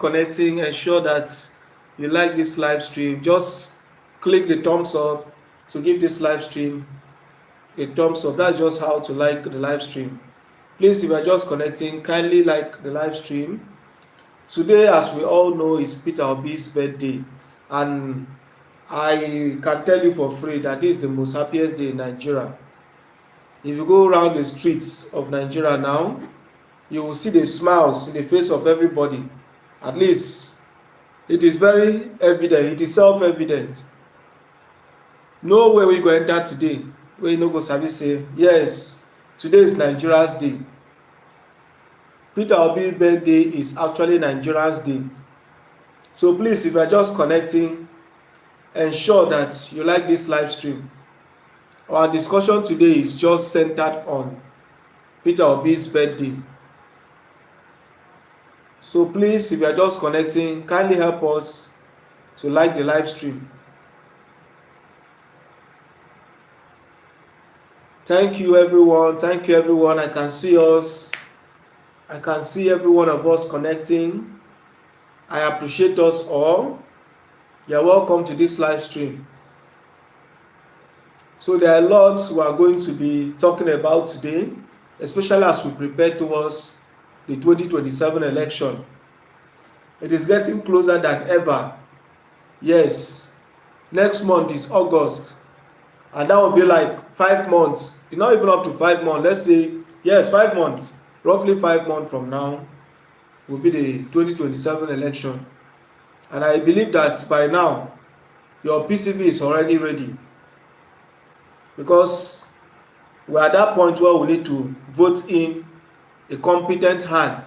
connecting, ensure that you like this live stream. Just click the thumbs up to give this live stream a thumbs up. That's just how to like the live stream. Please, if you are just connecting, kindly like the live stream. Today, as we all know, is Peter Obi's birthday, and I can tell you for free that this is the most happiest day in Nigeria. If you go around the streets of Nigeria now, you will see the smiles in the face of everybody. At least it is very evident, it is self-evident. No way we go enter today wey you no go sabi say yes, today is Nigeria's day. Peter Obi birthday is actually Nigeria's day. So please, if you are just connecting, ensure that you like this live stream. Our discussion today is just centered on Peter Obi's birthday. So please, if you are just connecting, kindly help us to like the live stream. Thank you everyone. Thank you everyone. I can see us. I can see every one of us connecting. I appreciate us all. You're welcome to this live stream. So there are lots we are going to be talking about today, especially as we prepare towards the 2027 election. It is getting closer than ever. Yes, next month is August, and that will be like 5 months. It's not even up to 5 months. Let's say, yes, 5 months. Roughly 5 months from now will be the 2027 election. And I believe that by now, your PCV is already ready. Because we're at that point where we need to vote in a competent hand.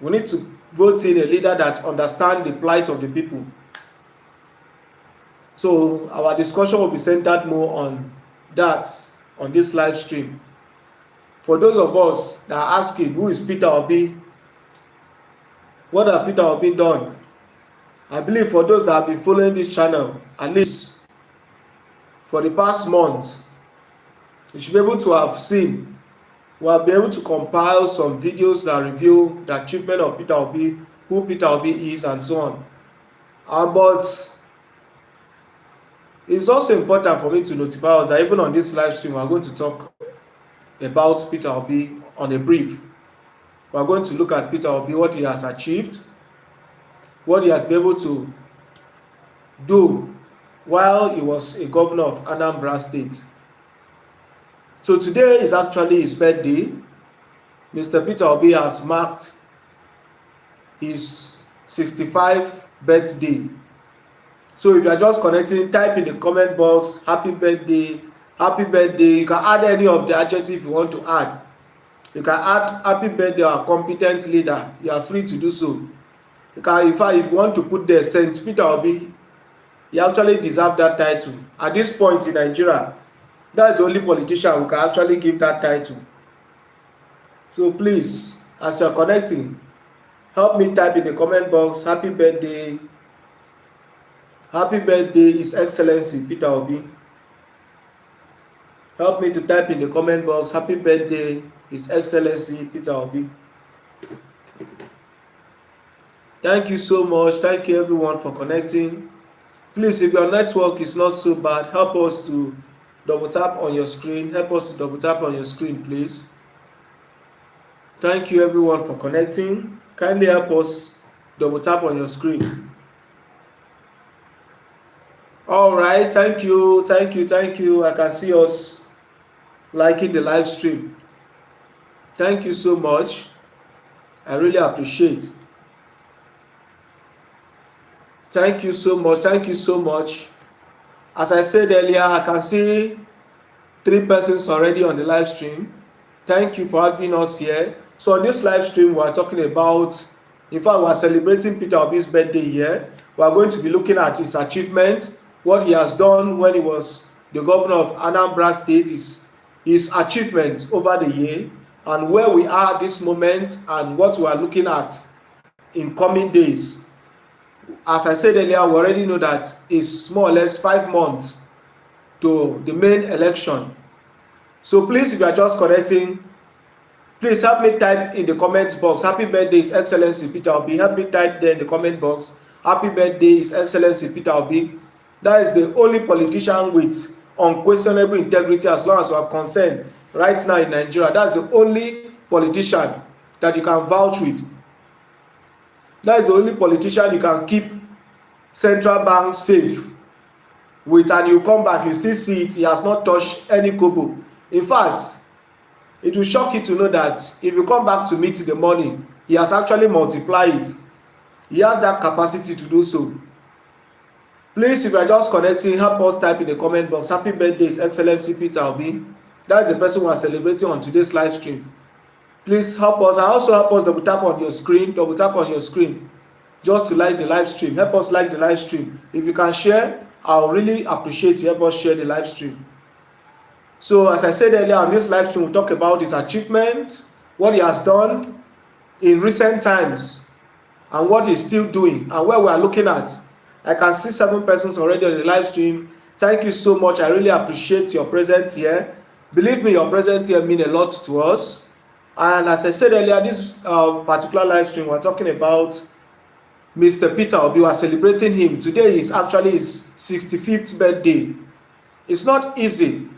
We need to vote in a leader that understands the plight of the people. So our discussion will be centered more on that on this live stream. For those of us that are asking, who is Peter Obi? What has Peter Obi done? I believe for those that have been following this channel, at least for the past month, you should be able to have seen, we have been able to compile some videos that reveal the achievement of Peter Obi, who Peter Obi is, and so on. But it's also important for me to notify us that even on this live stream, we are going to talk about Peter Obi on a brief. We are going to look at Peter Obi, what he has achieved, what he has been able to do while he was a governor of Anambra State. So today is actually his birthday. Mr. Peter Obi has marked his 65th birthday. So if you are just connecting, type in the comment box, happy birthday, happy birthday. You can add any of the adjectives you want to add. You can add happy birthday or competent leader. You are free to do so. You can, in fact, if you want to put there, Saint Peter Obi, he actually deserves that title. At this point in Nigeria, that's the only politician who can actually give that title. So please, as you're connecting, help me type in the comment box, happy birthday, His Excellency Peter Obi. Help me to type in the comment box, happy birthday, His Excellency Peter Obi. Thank you so much. Thank you everyone for connecting. Please, if your network is not so bad, help us to double tap on your screen. Help us to double tap on your screen, please. Thank you everyone for connecting. Kindly help us double tap on your screen. All right, thank you. I can see us liking the live stream. Thank you so much. I really appreciate. Thank you so much. As I said earlier, I can see 3 persons already on the live stream. Thank you for having us here. So on this live stream, we are talking about, in fact, we are celebrating Peter Obi's birthday here. We are going to be looking at his achievement, what he has done when he was the governor of Anambra State, his achievements over the year, and where we are at this moment, and what we are looking at in coming days. As I said earlier, we already know that it's more or less 5 months to the main election. So please, if you are just connecting, Please help me type in the comment box, happy birthday His Excellency Peter Obi. Help me type there in the comment box, happy birthday His Excellency Peter Obi. That is the only politician with unquestionable integrity as long as you are concerned right now in Nigeria. That's the only politician that you can vouch with. That is the only politician you can keep central bank safe with, and you come back, you still see it, he has not touched any kobo. In fact, it will shock you to know that if you come back to meet the money, he has actually multiplied it. He has that capacity to do so. Please, if you are just connecting, help us type in the comment box, happy birthday His Excellency Peter Obi. That is the person we are celebrating on today's live stream. Please help us, and also help us double tap on your screen, just to like the live stream. Help us like the live stream. If you can share, I'll really appreciate you. Help us share the live stream. So as I said earlier, on this live stream, we'll talk about his achievement, what he has done in recent times, and what he's still doing, and where we are looking at. I can see 7 persons already on the live stream. Thank you so much. I really appreciate your presence here. Believe me, your presence here means a lot to us. And as I said earlier, this particular live stream, we're talking about Mr. Peter Obi. We are celebrating him. Today is actually his 65th birthday. It's not easy.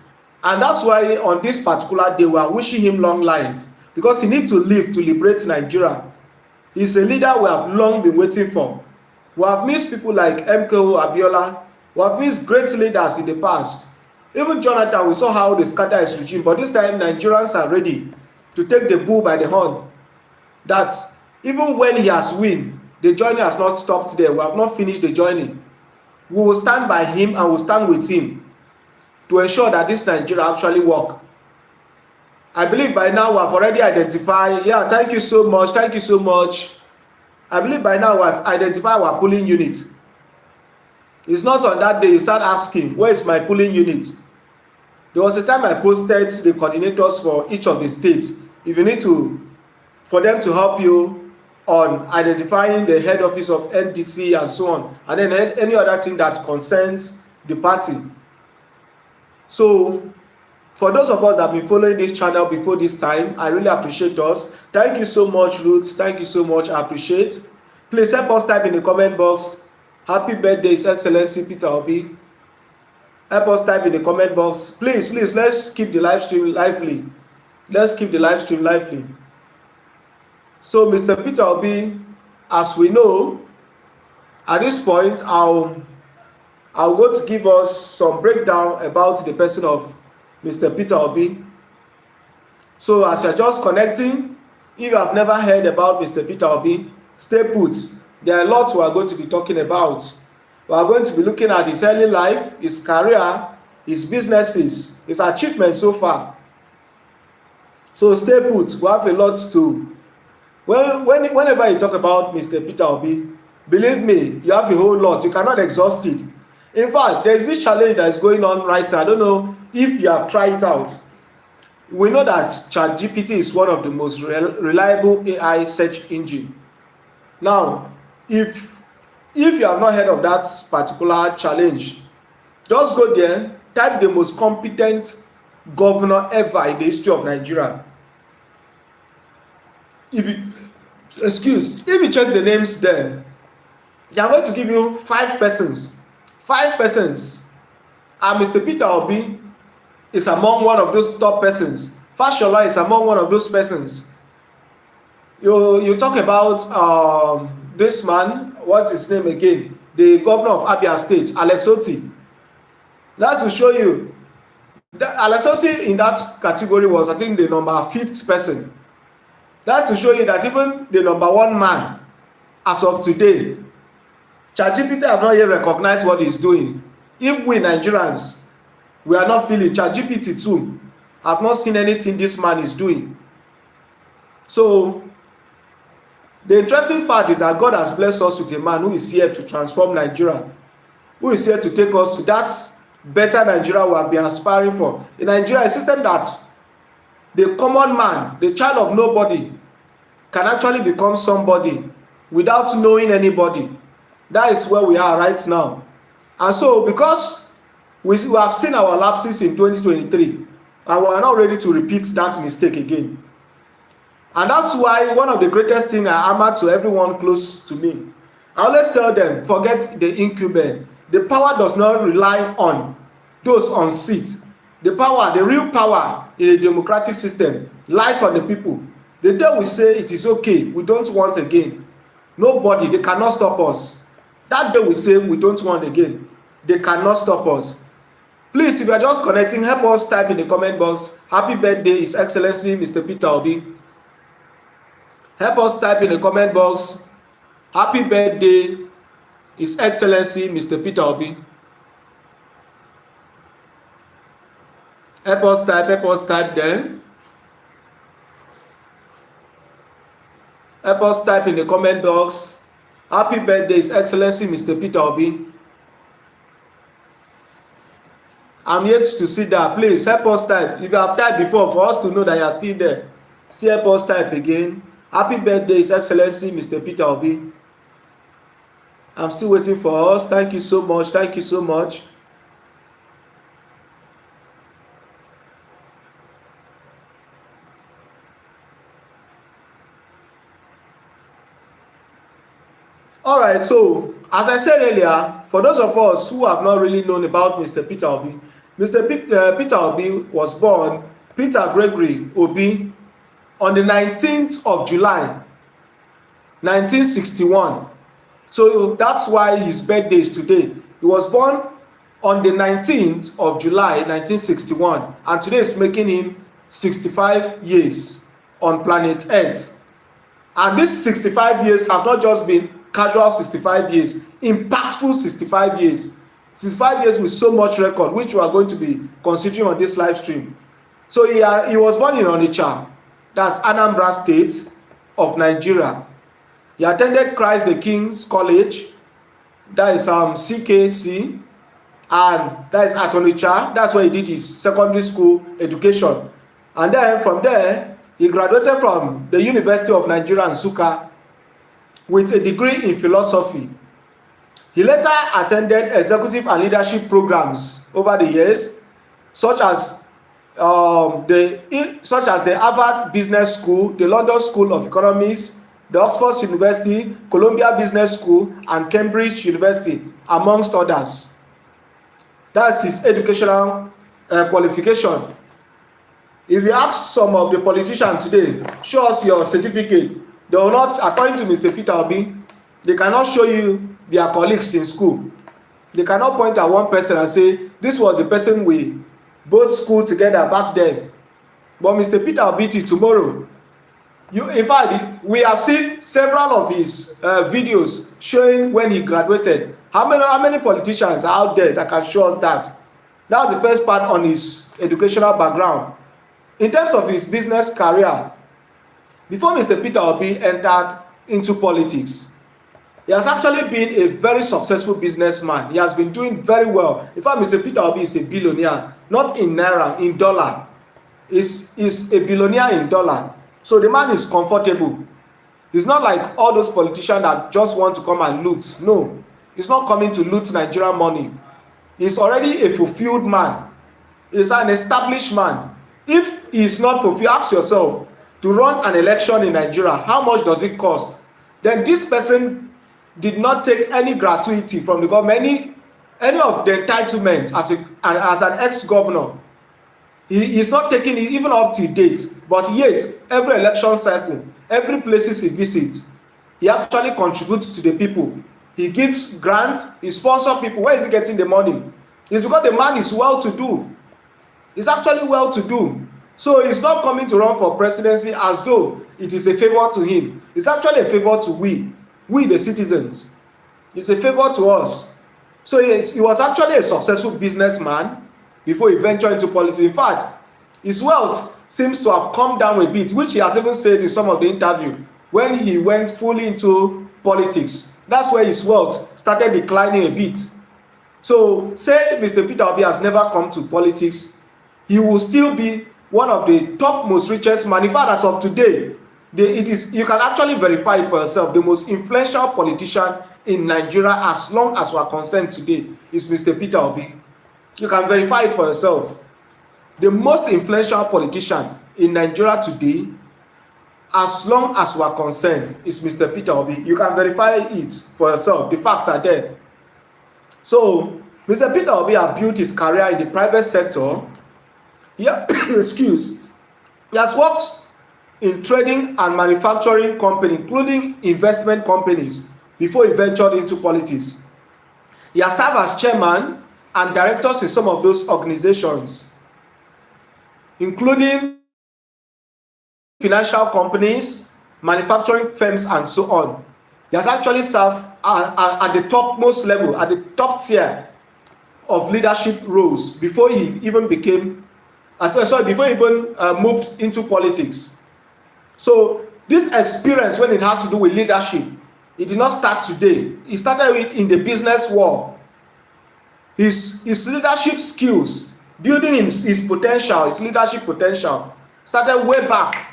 And that's why on this particular day, we are wishing him long life, because he needs to live to liberate Nigeria. He's a leader we have long been waiting for. We have missed people like MKO Abiola. We have missed great leaders in the past. Even Jonathan, we saw how they scatter his regime. But this time, Nigerians are ready to take the bull by the horn. That even when he has won, the journey has not stopped there. We have not finished the journey. We will stand by him and will stand with him to ensure that this Nigeria actually work. I believe by now we have already identified. Yeah, thank you so much. Thank you so much. I believe by now we have identified our polling unit. It's not on that day you start asking, where is my polling unit? There was a time I posted the coordinators for each of the states. If you need for them to help you on identifying the head office of NDC and so on, and then any other thing that concerns the party. So, for those of us that have been following this channel before this time, I really appreciate us. Thank you so much, Ruth. Thank you so much. I appreciate. Please help us type in the comment box, happy birthday His Excellency Peter Obi. Help us type in the comment box. Please, let's keep the live stream lively. Let's keep the live stream lively. So, Mr. Peter Obi, as we know, at this point, I'll go to give us some breakdown about the person of Mr. Peter Obi. So as you're just connecting, if you have never heard about Mr. Peter Obi, stay put. There are a lot we are going to be talking about. We are going to be looking at his early life, his career, his businesses, his achievements so far. So stay put. We have a lot to. Whenever you talk about Mr. Peter Obi, believe me, you have a whole lot. You cannot exhaust it. In fact, there is this challenge that is going on right now. I don't know if you have tried it out. We know that ChatGPT is one of the most reliable AI search engine. Now, if you have not heard of that particular challenge, just go there, type the most competent governor ever in the history of Nigeria. If you check the names there, they are going to give you 5 persons. 5 persons, and Mr. Peter Obi is among one of those top persons. Fashola is among one of those persons. You talk about this man, what's his name again? The governor of Abia State, Alex Oti. That's to show you that Alex Oti in that category was, I think, the number 5th person. That's to show you that even the number 1 man, as of today, ChatGPT have not yet recognized what he's doing. If we Nigerians, we are not feeling, ChatGPT too have not seen anything this man is doing. So, the interesting fact is that God has blessed us with a man who is here to transform Nigeria, who is here to take us to that better Nigeria we have been aspiring for. In Nigeria, a system that the common man, the child of nobody, can actually become somebody without knowing anybody. That is where we are right now. And so, because we have seen our lapses in 2023, and we are not ready to repeat that mistake again. And that's why one of the greatest things I hammer to everyone close to me, I always tell them, forget the incumbent. The power does not rely on those on seat. The power, the real power in a democratic system lies on the people. The day we say it is okay, we don't want again, nobody, they cannot stop us. That day we say we don't want again, they cannot stop us. Please, if you are just connecting, help us type in the comment box, happy birthday, His Excellency Mr. Peter Obi. Help us type in the comment box, happy birthday, His Excellency Mr. Peter Obi. Help us type there. Help us type in the comment box, happy birthday, His Excellency Mr. Peter Obi. I'm yet to see that. Please help us type. If you have typed before, for us to know that you are still there, still help us type again. Happy birthday, His Excellency Mr. Peter Obi. I'm still waiting for us. Thank you so much. Thank you so much. All right, so as I said earlier, for those of us who have not really known about Mr. Peter Obi, Peter Obi was born Peter Gregory Obi on the 19th of July 1961. So that's why his birthday is today. He was born on the 19th of July 1961, and today is making him 65 years on planet Earth. And these 65 years have not just been casual 65 years, impactful 65 years. 65 years with so much record, which we are going to be considering on this live stream. So he was born in Onitsha, that's Anambra State of Nigeria. He attended Christ the King's College, that is CKC, and that is at Onitsha. That's where he did his secondary school education. And then from there, he graduated from the University of Nigeria, Nsukka, with a degree in philosophy. He later attended executive and leadership programs over the years, such as the Harvard Business School, the London School of Economics, the Oxford University, Columbia Business School, and Cambridge University, amongst others. That's his educational qualification. If you ask some of the politicians today, show us your certificate, they will not, according to Mr. Peter Obi, they cannot show you their colleagues in school. They cannot point at one person and say, this was the person we both school together back then. But Mr. Peter Obi, tomorrow, in fact, we have seen several of his videos showing when he graduated. How many politicians are out there that can show us that? That was the first part on his educational background. In terms of his business career, before Mr. Peter Obi entered into politics, he has actually been a very successful businessman. He has been doing very well. In fact, Mr. Peter Obi is a billionaire, not in naira, in dollar. He's a billionaire in dollar. So the man is comfortable. He's not like all those politicians that just want to come and loot. No, he's not coming to loot Nigerian money. He's already a fulfilled man. He's an established man. If he is not fulfilled, ask yourself, to run an election in Nigeria, how much does it cost? Then this person did not take any gratuity from the government, any of the entitlement as an ex-governor. He is not taking it even up to date, but yet every election cycle, every places he visits, he actually contributes to the people. He gives grants, he sponsors people. Where is he getting the money? It's because the man is well-to-do. He's actually well-to-do. So he's not coming to run for presidency as though it is a favor to him. It's actually a favor to we the citizens. It's a favor to us. So he was actually a successful businessman before he ventured into politics. In fact, his wealth seems to have come down a bit, which he has even said in some of the interview. When he went fully into politics, that's where his wealth started declining a bit. So say Mr. Peter Obi has never come to politics, he will still be one of the top most richest man. In fact, as of today, you can actually verify it for yourself. The most influential politician in Nigeria, as long as we are concerned today, is Mr. Peter Obi. You can verify it for yourself. The most influential politician in Nigeria today, as long as we are concerned, is Mr. Peter Obi. You can verify it for yourself. The facts are there. So, Mr. Peter Obi has built his career in the private sector. Excuse. He has worked in trading and manufacturing companies, including investment companies, before he ventured into politics. He has served as chairman and directors in some of those organizations, including financial companies, manufacturing firms, and so on. He has actually served at the topmost level, at the top tier of leadership roles before he even moved into politics. So this experience, when it has to do with leadership, it did not start today. He started it in the business world. His leadership skills, building his potential, his leadership potential, started way back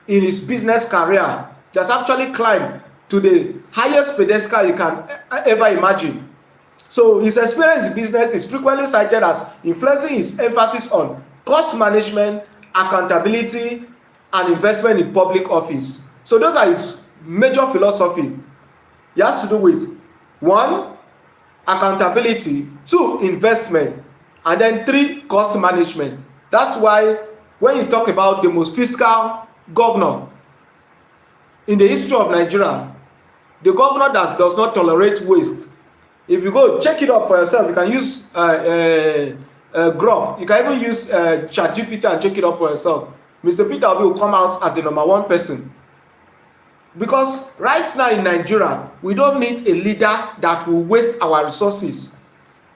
in his business career. He has actually climbed to the highest pedestal you can ever imagine. So his experience in business is frequently cited as influencing his emphasis on cost management, accountability, and investment in public office. So those are his major philosophy. It has to do with 1, accountability, 2, investment, and then 3, cost management. That's why when you talk about the most fiscal governor in the history of Nigeria, the governor that does not tolerate waste. If you go check it up for yourself, you can use Grok. You can even use ChatGPT and check it up for yourself. Mr. Peter Obi will come out as the #1 person. Because right now in Nigeria, we don't need a leader that will waste our resources.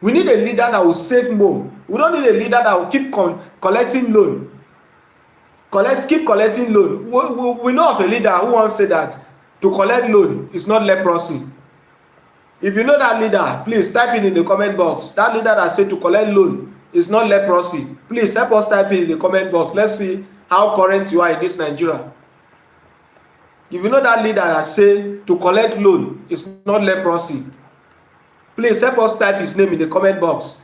We need a leader that will save more. We don't need a leader that will keep collecting loan. Keep collecting loan. We know of a leader who once said that to collect loan is not leprosy. If you know that leader, please type it in the comment box. That leader that said to collect loan is not leprosy. Please help us type it in the comment box. Let's see how current you are in this Nigeria. If you know that leader that said to collect loan is not leprosy, please help us type his name in the comment box.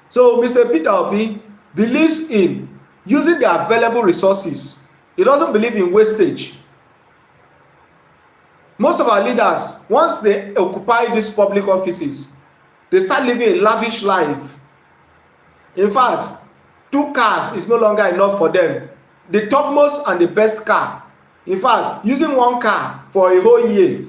So Mr. Peter Obi believes in using the available resources. He doesn't believe in wastage. Most of our leaders, once they occupy these public offices, they start living a lavish life. In fact, 2 cars is no longer enough for them. The topmost and the best car. In fact, using 1 car for a whole year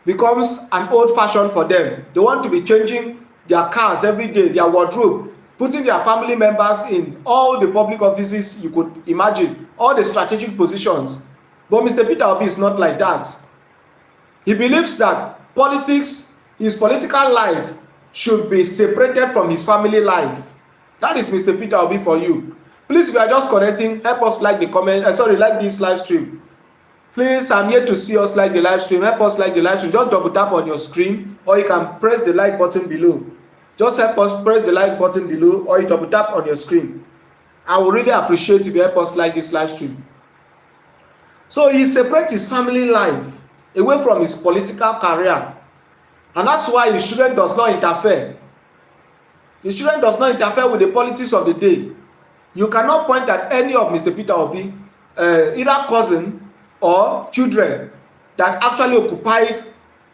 becomes an old fashion for them. They want to be changing their cars every day, their wardrobe, putting their family members in all the public offices you could imagine, all the strategic positions. But Mr. Peter Obi is not like that. He believes that politics, his political life, should be separated from his family life. That is Mr. Peter Obi for you. Please, if you are just connecting, help us like the comment. Like this live stream. Please, I'm here to see us like the live stream. Help us like the live stream. Just double tap on your screen, or you can press the like button below. Just help us press the like button below, or you double tap on your screen. I would really appreciate if you help us like this live stream. So he separates his family life away from his political career, and that's why his children does not interfere. His children does not interfere with the politics of the day. You cannot point at any of Mr. Peter Obi, either cousin or children, that actually occupied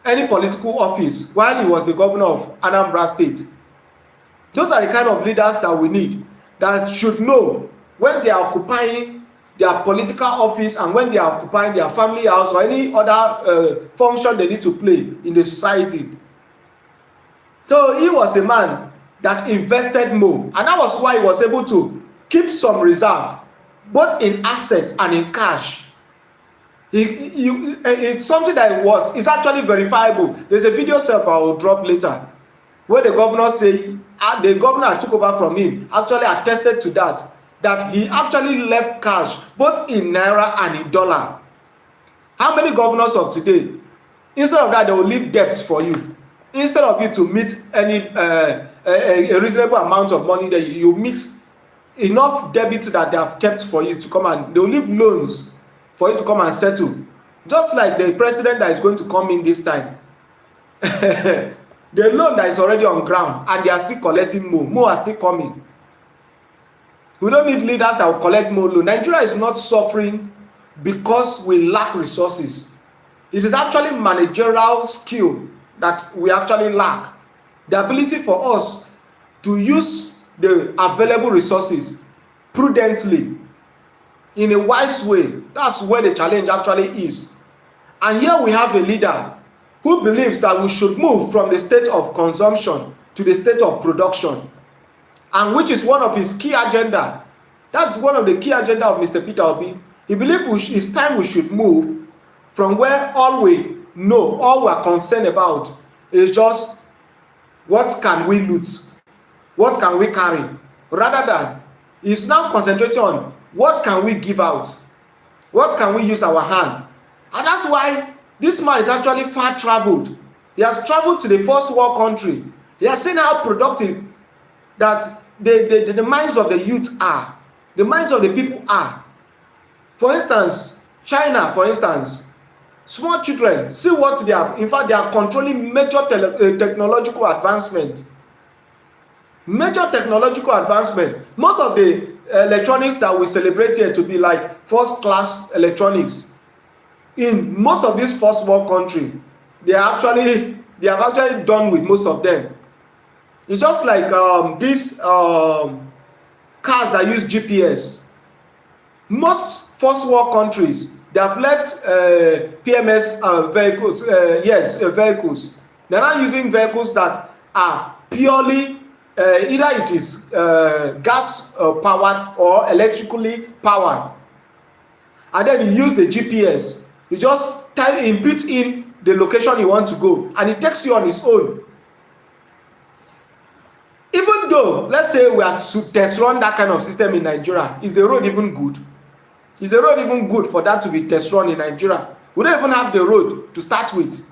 any political office while he was the governor of Anambra State. Those are the kind of leaders that we need, that should know when they are occupying their political office and when they are occupying their family house or any other function they need to play in the society. So he was a man that invested more, and that was why he was able to keep some reserve, both in assets and in cash. It's something that it's actually verifiable. There's a video self I will drop later, where the governor say the governor took over from him actually attested to that he actually left cash both in naira and in dollar. How many governors of today, instead of that, they will leave debts for you? Instead of you to meet any a reasonable amount of money, that you meet enough debit that they have kept for you to come, and they will leave loans for you to come and settle. Just like the president that is going to come in this time. The loan that is already on ground, and they are still collecting more. More are still coming. We don't need leaders that will collect more loan. Nigeria is not suffering because we lack resources. It is actually managerial skill that we actually lack. The ability for us to use the available resources prudently, in a wise way. That's where the challenge actually is. And here we have a leader who believes that we should move from the state of consumption to the state of production, and which is one of his key agenda. That's one of the key agenda of Mr. Peter Obi. He believes it's time we should move from where all we know, all we are concerned about is just what can we loot, what can we carry, rather than he's now concentrating on what can we give out, what can we use our hand. And that's why this man is actually far traveled. He has traveled to the first world country. He has seen how productive that the minds of the youth are, the minds of the people are. For instance, China, for instance, small children, see what they are. In fact, they are controlling major technological advancement. Major technological advancement. Most of the electronics that we celebrate here to be like first class electronics, in most of these first world country, they have actually done with most of them. It's just like these cars that use GPS. Most first world countries, they have left PMS vehicles, vehicles. They're not using vehicles that are purely either it is gas powered or electrically powered. And then you use the GPS. You just input in the location you want to go, and it takes you on its own. Even though, let's say we are to test run that kind of system in Nigeria, is the road even good? Is the road even good for that to be test run in Nigeria? We don't even have the road to start with.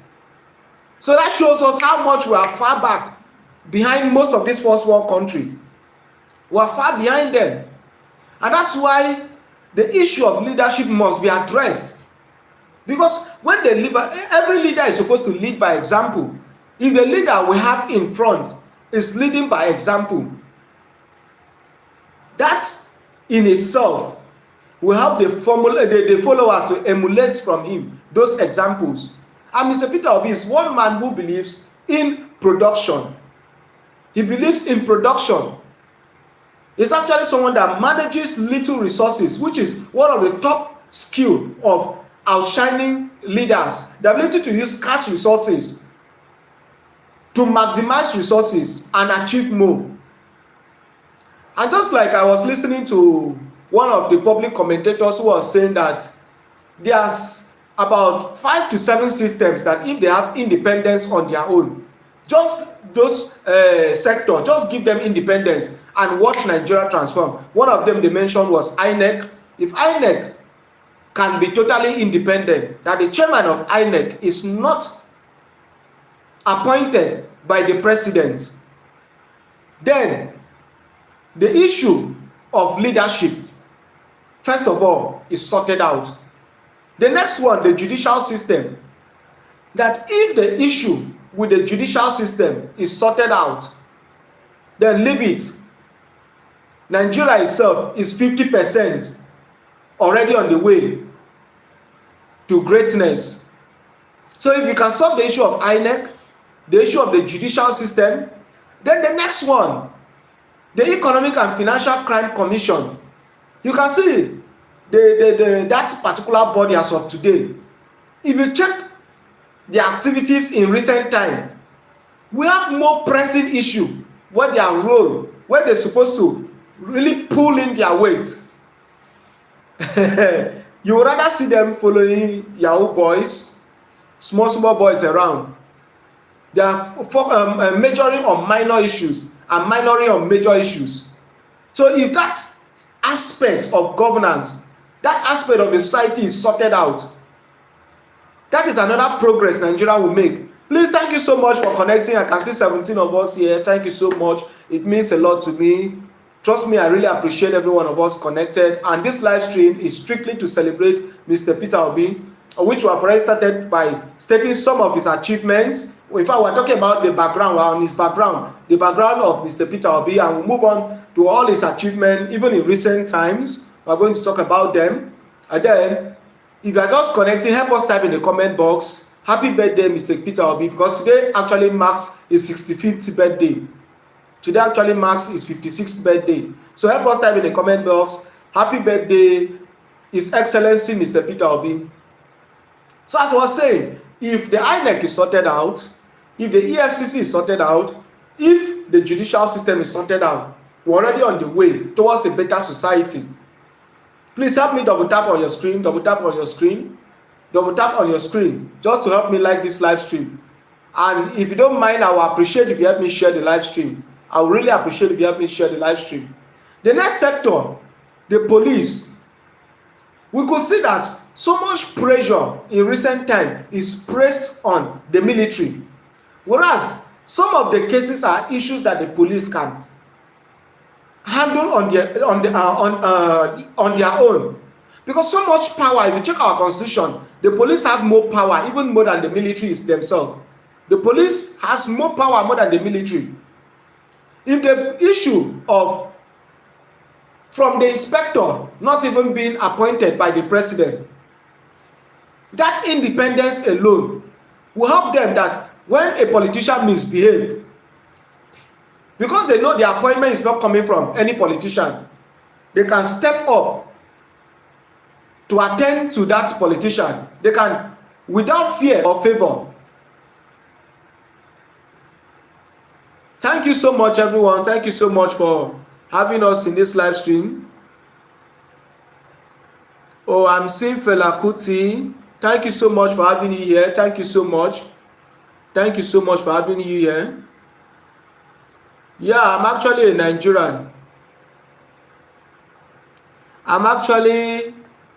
So that shows us how much we are far back behind most of this first world country. We are far behind them. And that's why the issue of leadership must be addressed. Because when the leader, every leader is supposed to lead by example. If the leader we have in front is leading by example, that in itself will help the followers to emulate from him those examples. And Mr. Peter Obi is one man who believes in production. He believes in production. He's actually someone that manages little resources, which is one of the top skill of outshining leaders. The ability to use scarce resources to maximize resources and achieve more. And just like I was listening to one of the public commentators who was saying that there's about 5 to 7 systems that if they have independence on their own, just those sectors, just give them independence and watch Nigeria transform. One of them they mentioned was INEC. If INEC can be totally independent, that the chairman of INEC is not appointed by the president, then the issue of leadership, first of all, is sorted out. The next one, the judicial system, that if the issue with the judicial system is sorted out, then leave it. Nigeria itself is 50% already on the way to greatness. So if you can solve the issue of INEC, the issue of the judicial system, then the next one, the Economic and Financial Crime Commission, you can see that particular body as of today. If you check the activities in recent time, we have more pressing issue where their role, where they're supposed to really pull in their weight. You would rather see them following Yahoo boys, small boys around. They are majoring on minor issues and minoring on major issues. So if that aspect of governance, that aspect of the society is sorted out, that is another progress Nigeria will make. Please, thank you so much for connecting. I can see 17 of us here. Thank you so much. It means a lot to me. Trust me, I really appreciate every one of us connected. And this live stream is strictly to celebrate Mr. Peter Obi, which we have already started by stating some of his achievements. In fact, we're talking about the background, we're on his background, the background of Mr. Peter Obi, and we'll move on to all his achievements, even in recent times. We're going to talk about them. And then If you are just connecting, help us type in the comment box. Happy birthday, Mr. Peter Obi, because today actually marks his 65th birthday. Today actually marks his 56th birthday. So help us type in the comment box. Happy birthday, His Excellency Mr. Peter Obi. So as I was saying, if the INEC is sorted out, if the EFCC is sorted out, if the judicial system is sorted out, we're already on the way towards a better society. Please help me double tap on your screen, double tap on your screen, double tap on your screen, just to help me like this live stream. And if you don't mind, I will appreciate if you help me share the live stream. I will really appreciate if you help me share the live stream. The next sector, the police. We could see that so much pressure in recent time is placed on the military, whereas some of the cases are issues that the police can handle on their own, because so much power. If you check our constitution, the police have more power, even more than the military is themselves. The police has more power more than the military. If the issue of from the inspector not even being appointed by the president, that independence alone will help them, that when a politician misbehaves, because they know the appointment is not coming from any politician, they can step up to attend to that politician. They can, without fear or favor. Thank you so much, everyone. Thank you so much for having us in this live stream. Oh, I'm seeing Fela Kuti. Thank you so much for having you here. Thank you so much. Thank you so much for having you here. Yeah, I'm actually a Nigerian. I'm actually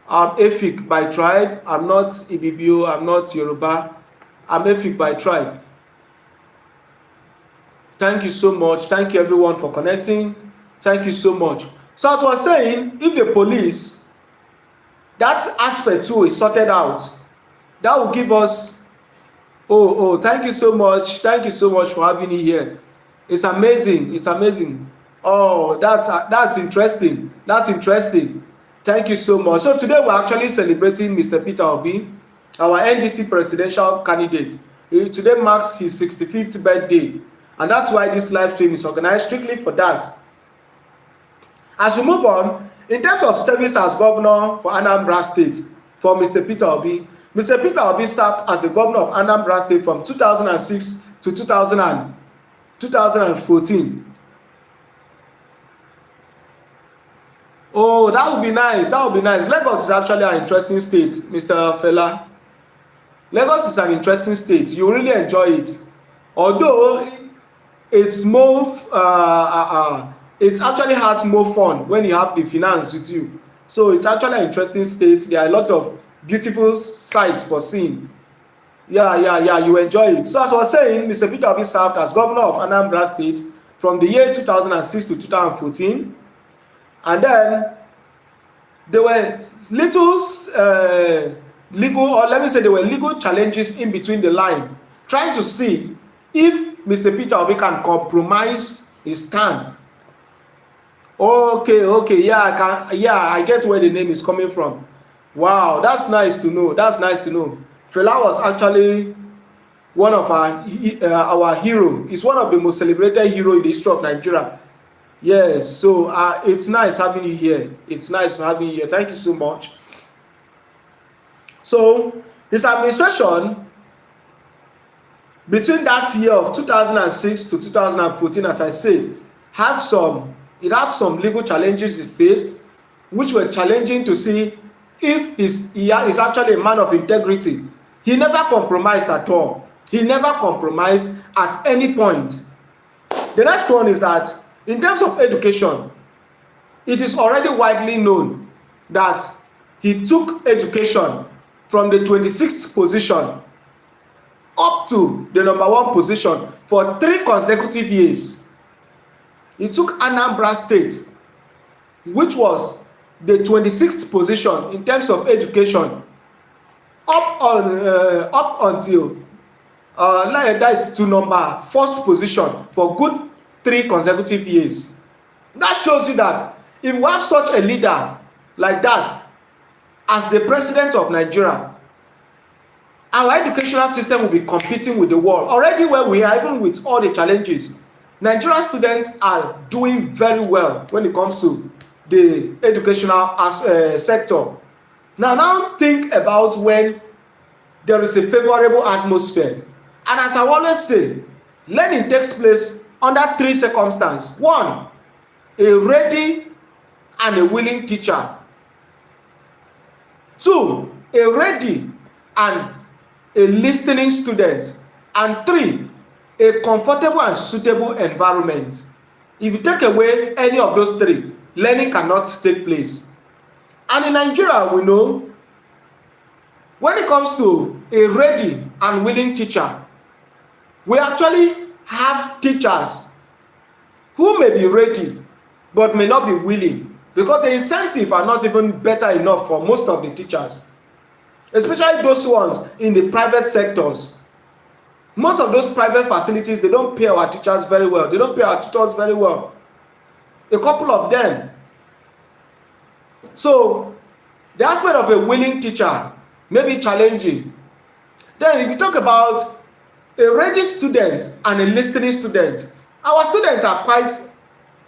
Efik by tribe. I'm not Ibibio. I'm not Yoruba. I'm Efik by tribe. Thank you so much. Thank you everyone for connecting. Thank you so much. So as I was saying, if the police, that aspect too is sorted out, that will give us, thank you so much. Thank you so much for having me here. It's amazing. It's amazing. Oh, that's interesting. That's interesting. Thank you so much. So today we're actually celebrating Mr. Peter Obi, our NDC presidential candidate. Today marks his 65th birthday, and that's why this live stream is organized strictly for that. As we move on, in terms of service as governor for Anambra State for Mr. Peter Obi, Mr. Peter Obi served as the governor of Anambra State from 2006 to 2014. Oh, that would be nice. That would be nice. Lagos is actually an interesting state, Mr. Fela. Lagos is an interesting state. You really enjoy it. Although it's more, it actually has more fun when you have the finance with you. So it's actually an interesting state. There are a lot of beautiful sights for seeing. Yeah, you enjoy it. So as I was saying, Mr. Peter Obi served as governor of Anambra State from the year 2006 to 2014. And then there were little legal, or let me say there were legal challenges in between the line, trying to see if Mr. Peter Obi can compromise his stand. Okay, yeah, I get where the name is coming from. Wow, that's nice to know. That's nice to know. Fela was actually one of our hero. He's one of the most celebrated hero in the history of Nigeria. Yes, so it's nice having you here. It's nice having you here. Thank you so much. So his administration between that year of 2006 to 2014, as I said, had some legal challenges it faced, which were challenging to see if he is actually a man of integrity. He never compromised at all. He never compromised at any point. The next one is that in terms of education, it is already widely known that he took education from the 26th position up to the #1 position for 3 consecutive years. He took Anambra State, which was the 26th position in terms of education, up until that is to #1st position for good 3 consecutive years. That shows you that if we have such a leader like that as the president of Nigeria, our educational system will be competing with the world. Already where we are, even with all the challenges, Nigerian students are doing very well when it comes to the educational sector. Now think about when there is a favorable atmosphere. And as I always say, learning takes place under three circumstances. One, a ready and a willing teacher. Two, a ready and a listening student. And three, a comfortable and suitable environment. If you take away any of those three, learning cannot take place. And in Nigeria, we know, when it comes to a ready and willing teacher, we actually have teachers who may be ready but may not be willing, because the incentive are not even better enough for most of the teachers, especially those ones in the private sectors. Most of those private facilities, they don't pay our teachers very well. They don't pay our tutors very well. A couple of them. So the aspect of a willing teacher may be challenging. Then if you talk about a ready student and a listening student, our students are quite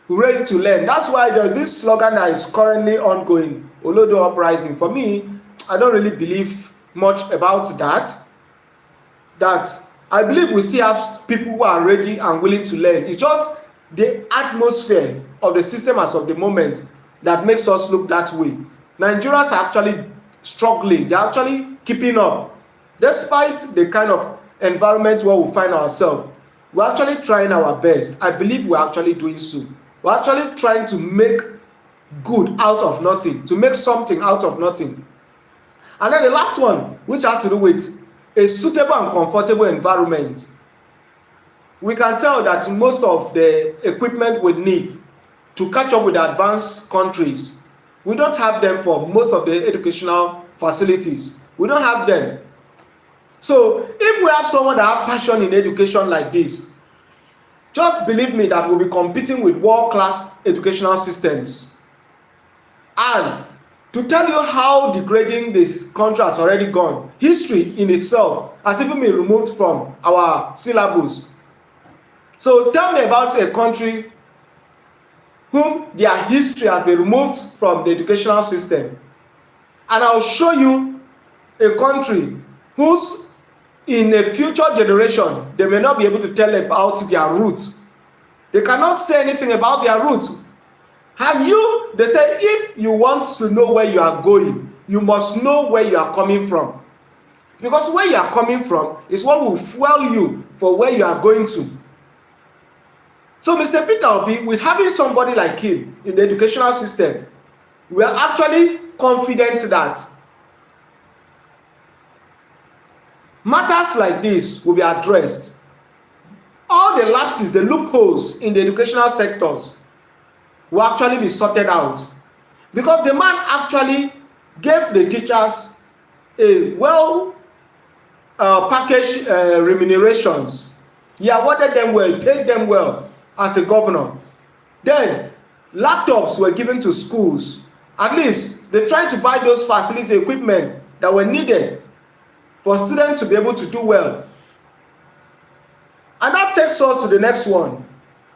ready to learn. That's why there's this slogan that is currently ongoing, Olodo Uprising. For me, I don't really believe much about that. I believe we still have people who are ready and willing to learn. It's just the atmosphere of the system as of the moment that makes us look that way. Nigerians are actually struggling. They're actually keeping up. Despite the kind of environment where we find ourselves, we're actually trying our best. I believe we're actually doing so. We're actually trying to make good out of nothing, to make something out of nothing. And then the last one, which has to do with a suitable and comfortable environment. We can tell that most of the equipment we need to catch up with advanced countries, we don't have them for most of the educational facilities. We don't have them. So if we have someone that has passion in education like this, just believe me that we'll be competing with world-class educational systems. And to tell you how degrading this country has already gone, history in itself has even been removed from our syllabus. So tell me about a country whom their history has been removed from the educational system. And I'll show you a country whose, in a future generation, they may not be able to tell about their roots. They cannot say anything about their roots. And they say, if you want to know where you are going, you must know where you are coming from. Because where you are coming from is what will fuel you for where you are going to. So Mr. Peter Obi, with having somebody like him in the educational system, we are actually confident that matters like this will be addressed. All the lapses, the loopholes in the educational sectors will actually be sorted out, because the man actually gave the teachers a well packaged remunerations. He awarded them well, paid them well as a governor. Then laptops were given to schools. At least they tried to buy those facility equipment that were needed for students to be able to do well. And that takes us to the next one,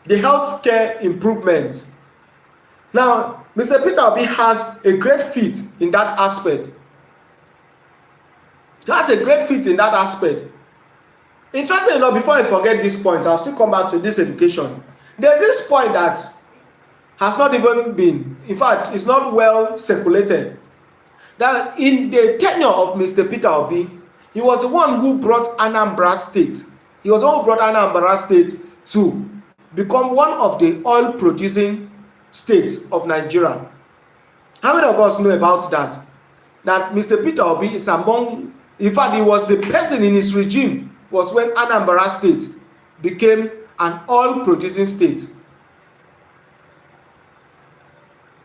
the healthcare improvement. Now, Mr. Peter Obi has a great fit in that aspect. He has a great fit in that aspect. Interesting enough, before I forget this point, I'll still come back to this education. There's this point that has not even been, in fact, it's not well circulated. That in the tenure of Mr. Peter Obi, he was the one who brought Anambra State. He was the one who brought Anambra State to become one of the oil-producing states of Nigeria. How many of us know about that? That Mr. Peter Obi is among, in fact, he was the person in his regime was when Anambra State became an oil-producing state.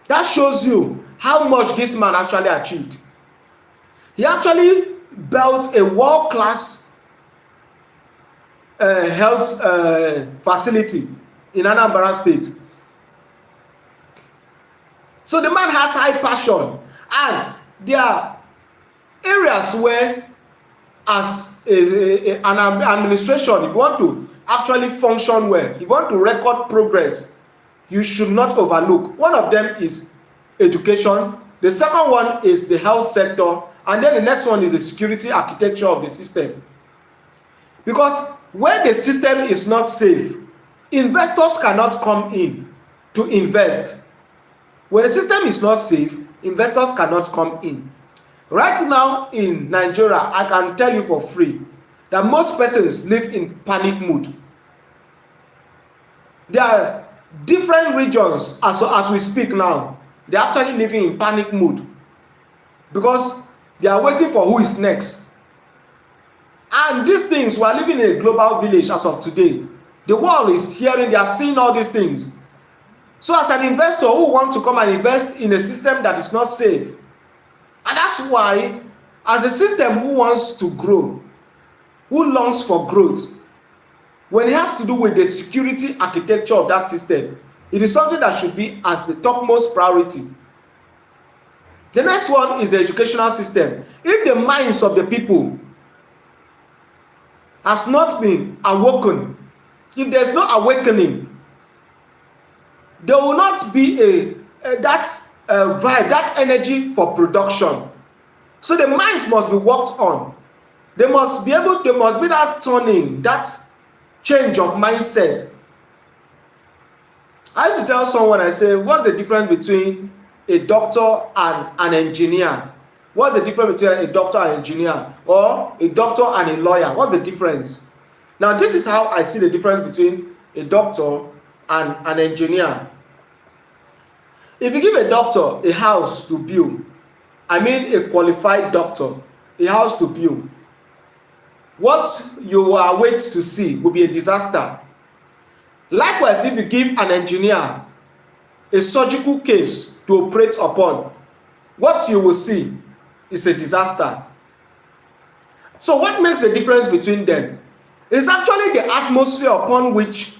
That shows you how much this man actually achieved. He actually built a world-class health facility in Anambra State. So the man has high passion, and There are areas where, as an administration, if you want to actually function well, if you want to record progress, you should not overlook. One of them is education, the second one is the health sector, and then the next one is the security architecture of the system. Because when the system is not safe, investors cannot come in to invest. When the system is not safe, investors cannot come in. Right now in Nigeria, I can tell you for free that most persons live in panic mood. There are different regions as we speak now. They are actually living in panic mood because they are waiting for who is next. And these things, we are living in a global village as of today. The world is hearing, they are seeing all these things. So as an investor who wants to come and invest in a system that is not safe, and that's why as a system who wants to grow, who longs for growth, when it has to do with the security architecture of that system, it is something that should be as the topmost priority. The next one is the educational system. If the minds of the people has not been awoken, if there's no awakening, there will not be that vibe, that energy for production. So the minds must be worked on. There must be that turning, that change of mindset. I used to tell someone, I say, what's the difference between a doctor and an engineer? What's the difference between a doctor and an engineer? Or a doctor and a lawyer? What's the difference? Now, this is how I see the difference between a doctor and an engineer. If you give a doctor a house to build, I mean a qualified doctor, a house to build, what you await to see will be a disaster. Likewise, if you give an engineer a surgical case to operate upon, what you will see is a disaster. So what makes the difference between them is actually the atmosphere upon which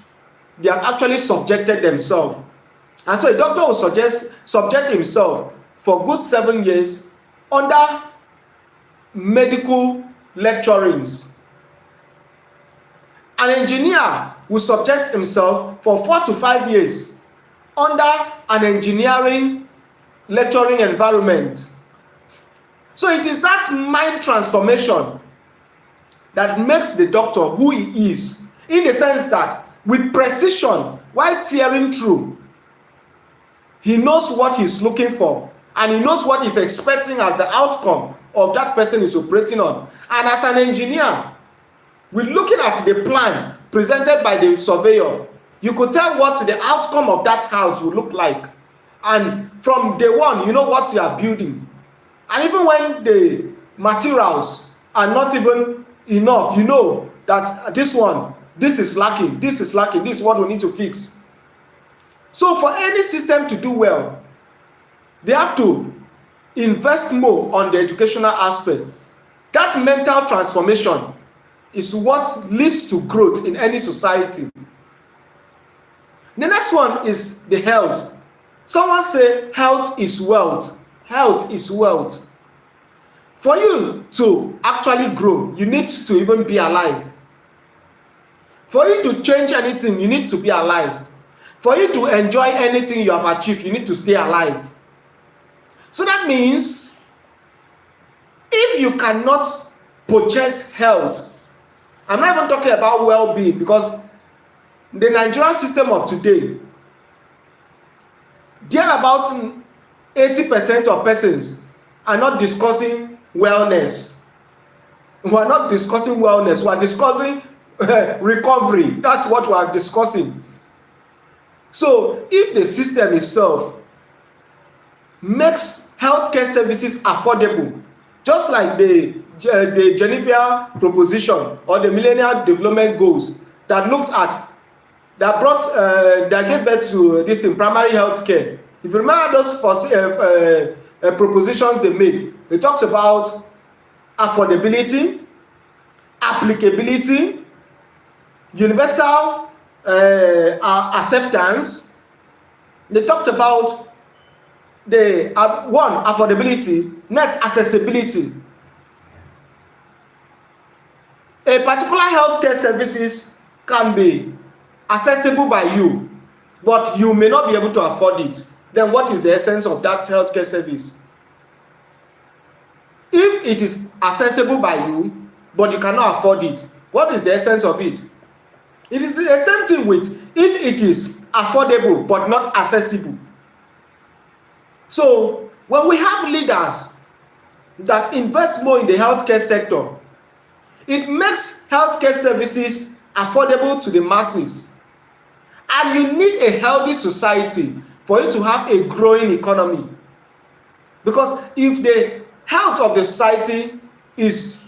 they have actually subjected themselves. And so a doctor will subject himself for good 7 years under medical lecturings. An engineer will subject himself for 4 to 5 years under an engineering lecturing environment. So it is that mind transformation that makes the doctor who he is, in the sense that with precision, while tearing through, he knows what he's looking for and he knows what he's expecting as the outcome of that person is operating on. And as an engineer, with looking at the plan presented by the surveyor, you could tell what the outcome of that house will look like. And from day one, you know what you are building. And even when the materials are not even enough, you know that this is lacking, this is what we need to fix. So for any system to do well, they have to invest more on the educational aspect. That mental transformation is what leads to growth in any society. The next one is the health. Someone say health is wealth. Health is wealth. For you to actually grow, you need to even be alive. For you to change anything, you need to be alive. For you to enjoy anything you have achieved, you need to stay alive. So that means if you cannot possess health, I'm not even talking about well-being, because the Nigerian system of today, there are about 80% of persons are not discussing wellness. We are not discussing wellness, we are discussing recovery. That's what we are discussing. So if the system itself makes healthcare services affordable, just like the Geneva proposition or the Millennium Development Goals that gave birth to this in primary health care. If you remember those propositions they made, they talked about affordability, applicability, universal acceptance. They talked about the one, affordability, next, accessibility. A particular healthcare services can be accessible by you, but you may not be able to afford it. Then what is the essence of that healthcare service? If it is accessible by you, but you cannot afford it, what is the essence of it? It is the same thing with if it is affordable but not accessible. So when we have leaders that invest more in the healthcare sector, it makes healthcare services affordable to the masses. And you need a healthy society for you to have a growing economy. Because if the health of the society is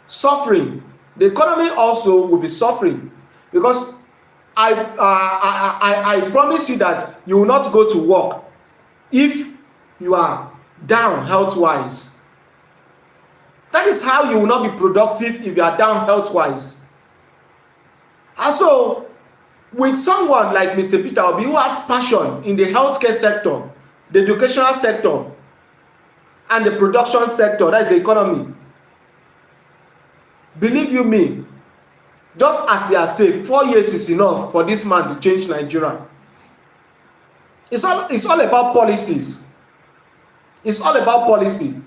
suffering, the economy also will be suffering. Because I promise you that you will not go to work if you are down health-wise. That is how you will not be productive if you are down health-wise. And so, with someone like Mr. Peter Obi, who has passion in the healthcare sector, the educational sector, and the production sector, that is the economy, believe you me, just as he has said, 4 years is enough for this man to change Nigeria. It's all about policies. It's all about policy.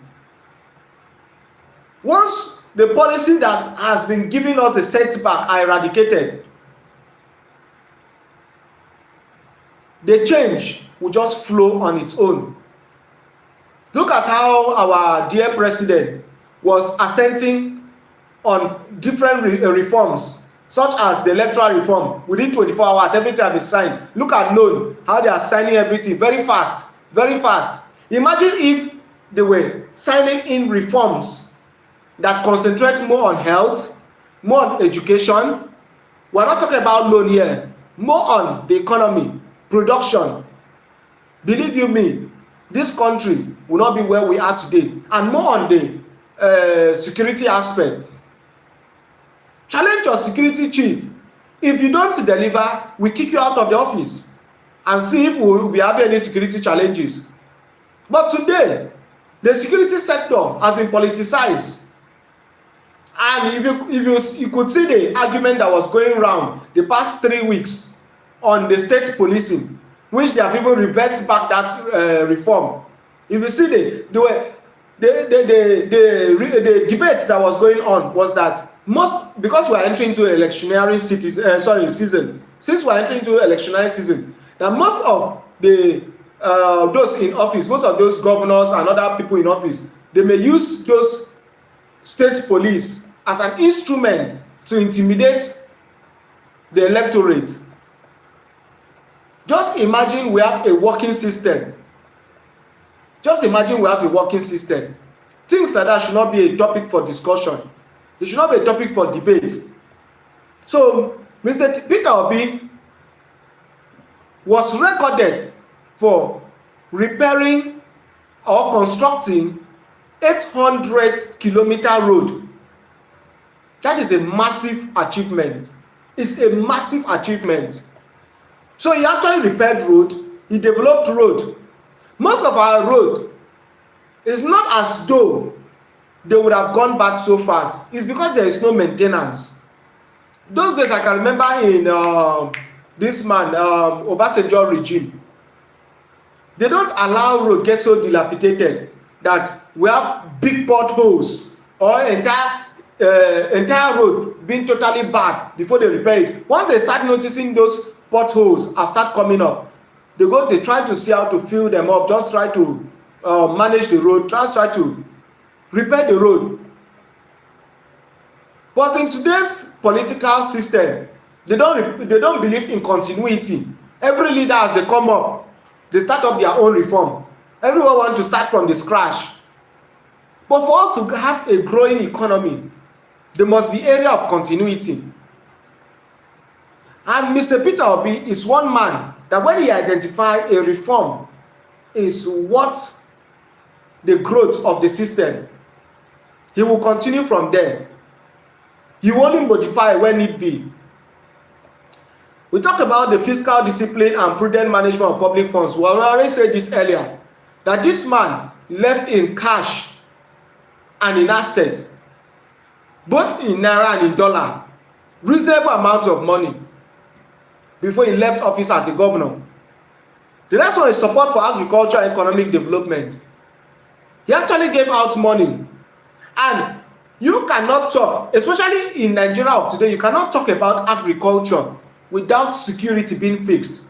Once the policy that has been giving us the setback are eradicated, the change will just flow on its own. Look at how our dear president was assenting on different reforms, such as the electoral reform. Within 24 hours, everything has been signed. Look at loan, how they are signing everything very fast, very fast. Imagine if they were signing in reforms that concentrate more on health, more on education. We're not talking about loan here, more on the economy, production. Believe you me, this country will not be where we are today. And more on the security aspect. Challenge your security chief. If you don't deliver, we kick you out of the office and see if we will be having any security challenges. But today, the security sector has been politicized. And if you could see the argument that was going around the past 3 weeks on the state policing, which they have even reversed back that reform. If you see the debate that was going on, was that because we are entering into electioneering season, since we are entering into electioneering season, that most of the those in office, most of those governors and other people in office, they may use those state police as an instrument to intimidate the electorate. Just imagine we have a working system. Just imagine we have a working system. Things like that should not be a topic for discussion. It should not be a topic for debate. So, Mr. Peter Obi was recorded for repairing or constructing 800-kilometer road. That is a massive achievement. It's a massive achievement. So he actually repaired road, he developed road. Most of our road is not as though they would have gone bad so fast. It's because there is no maintenance. Those days I can remember in this man, Obasanjo regime, they don't allow road get so dilapidated that we have big potholes or entire road being totally bad before they repair it. Once they start noticing those potholes have start coming up, they try to see how to fill them up, just try to manage the road, try to repair the road. But in today's political system, they don't believe in continuity. Every leader, as they come up, they start up their own reform. Everyone wants to start from the scratch. But for us to have a growing economy, there must be area of continuity. And Mr. Peter Obi is one man that when he identifies a reform is what the growth of the system, he will continue from there. He will only modify when need be. We talk about the fiscal discipline and prudent management of public funds. We already said this earlier. that this man left in cash and in asset, both in naira and in dollar, reasonable amount of money before he left office as the governor. The next one is support for agriculture and economic development. He actually gave out money, and you cannot talk, especially in Nigeria of today, you cannot talk about agriculture without security being fixed.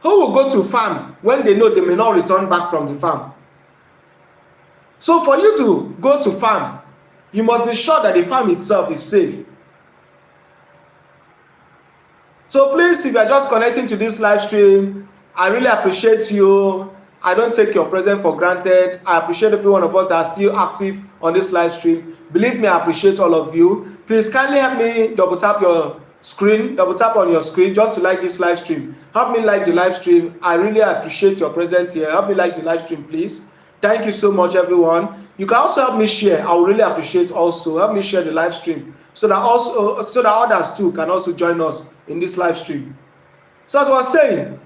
Who will go to farm when they know they may not return back from the farm? So for you to go to farm, you must be sure that the farm itself is safe. So please, if you are just connecting to this live stream, I really appreciate you. I don't take your presence for granted. I appreciate every one of us that are still active on this live stream. Believe me, I appreciate all of you. Please kindly help me double tap on your screen just to like this live stream. Help me like the live stream. I really appreciate your presence here. Help me like the live stream, please. Thank you so much, everyone. You can also help me share. I will really appreciate also. Help me share the live stream so that others too can also join us in this live stream. So as I was saying,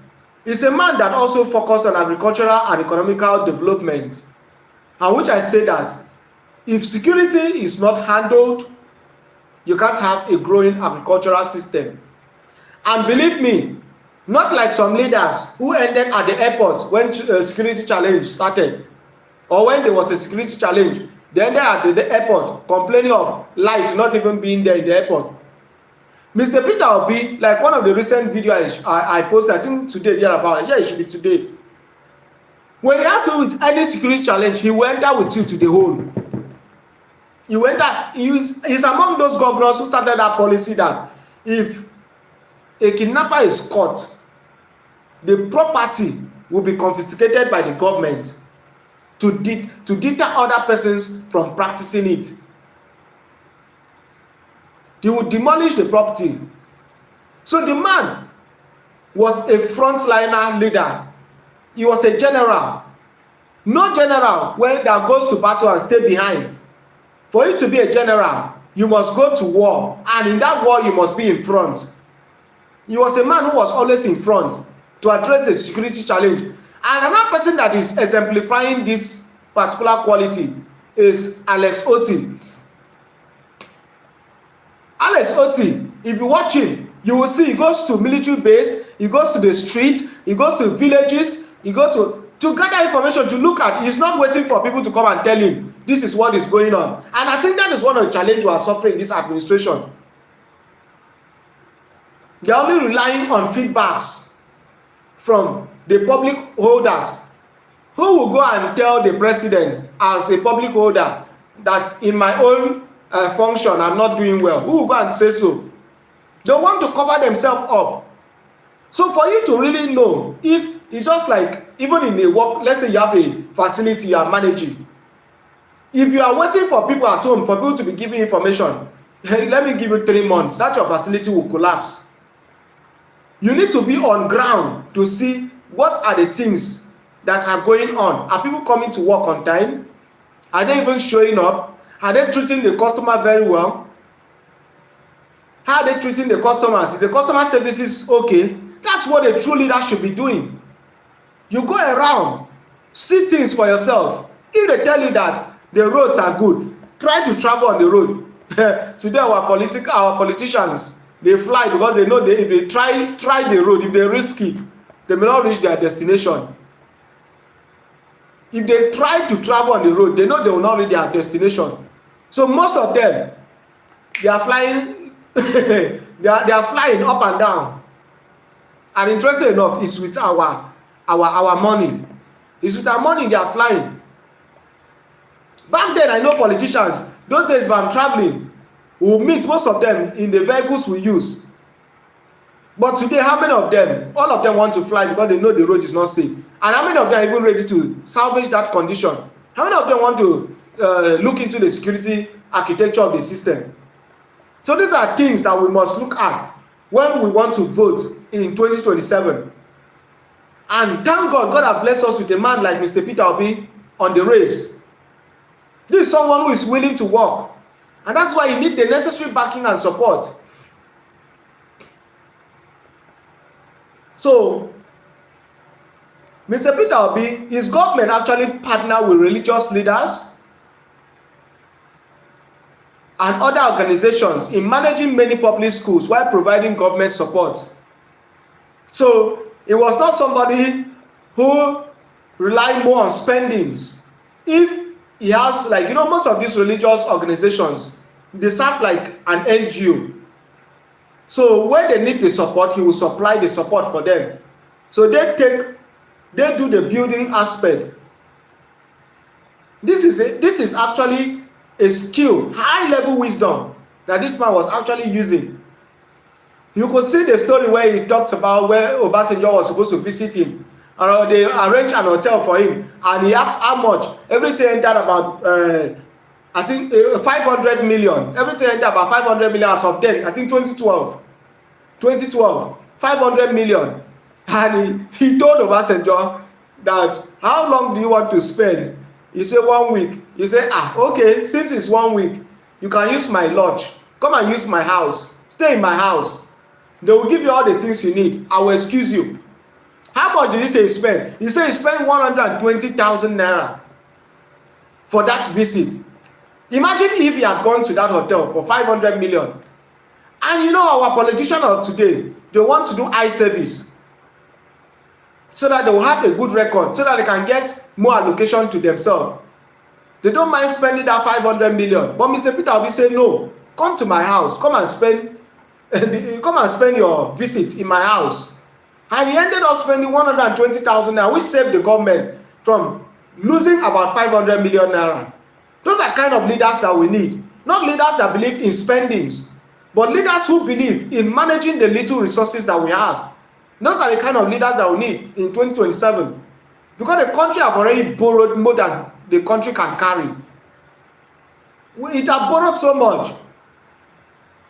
he's a man that also focused on agricultural and economical development, and which I say that if security is not handled, you can't have a growing agricultural system. And believe me, not like some leaders who ended at the airport when security challenge started, or when there was a security challenge, they ended at the airport complaining of lights not even being there in the airport. Mr. Peter Obi, like one of the recent videos I posted, I think today, it should be today. When he has to do with any security challenge, he went out with you to the hole. He went out. He's among those governors who started that policy that if a kidnapper is caught, the property will be confiscated by the government to deter other persons from practicing it. He would demolish the property. So the man was a frontliner leader. He was a general. No general that goes to battle and stay behind. For you to be a general, you must go to war, and in that war you must be in front. He was a man who was always in front to address the security challenge. And another person that is exemplifying this particular quality is Alex Otti. Alex Otti, if you watch him, you will see he goes to military base, he goes to the street, he goes to villages, he goes to gather information, to look at. He's not waiting for people to come and tell him this is what is going on. And I think that is one of the challenges we are suffering in this administration. They are only relying on feedbacks from the public holders. Who will go and tell the president as a public holder that in my own function I'm not doing well? Who will go and say so? They want to cover themselves up. So for you to really know, if it's just like even in a work, let's say you have a facility you are managing. If you are waiting for people at home, for people to be giving information, let me give you 3 months, that your facility will collapse. You need to be on ground to see what are the things that are going on. Are people coming to work on time? Are they even showing up? Are they treating the customer very well? How are they treating the customers? Is the customer services okay? That's what a true leader should be doing. You go around, see things for yourself. If they tell you that the roads are good, try to travel on the road. Today our politicians, they fly because they know if they try the road, if they risk it, they may not reach their destination. If they try to travel on the road, they know they will not reach their destination. So most of them, they are flying they are flying up and down. And interesting enough, it's with our money. It's with our money they are flying. Back then, I know politicians, those days when I'm traveling, we'll meet most of them in the vehicles we use. But today, how many of them, all of them want to fly because they know the road is not safe? And how many of them are even ready to salvage that condition? How many of them want to look into the security architecture of the system? So these are things that we must look at when we want to vote in 2027. And thank God, God has blessed us with a man like Mr. Peter Obi on the race. This is someone who is willing to work. And that's why you need the necessary backing and support. So, Mr. Peter Obi, his government actually partner with religious leaders and other organizations in managing many public schools while providing government support. So it was not somebody who relied more on spendings. If he has, like, most of these religious organizations, they serve like an NGO. So when they need the support, he will supply the support for them. So they do the building aspect. This is actually a skill, high level wisdom that this man was actually using. You could see the story where he talks about where Obasanjo was supposed to visit him, and they arranged an hotel for him, and he asked how much. Everything entered about I think 500 million. Everything entered about 500 million as of then. I think 2012, 500 million. And he told Obasanjo that, how long do you want to spend? He said 1 week. He said, okay, since it's 1 week, you can use my lodge. Come and use my house. Stay in my house. They will give you all the things you need. I will excuse you. How much did he say he spent? He said he spent 120,000 naira for that visit. Imagine if he had gone to that hotel for 500 million. And our politicians of today, they want to do eye service so that they will have a good record, so that they can get more allocation to themselves. They don't mind spending that 500 million. But Mr. Peter Obi said, no, come to my house, come and spend your visit in my house. And he ended up spending 120,000 naira, which saved the government from losing about 500 million naira. Those are kind of leaders that we need. Not leaders that believe in spendings, but leaders who believe in managing the little resources that we have. Those are the kind of leaders that we need in 2027. Because the country have already borrowed more than the country can carry. It has borrowed so much.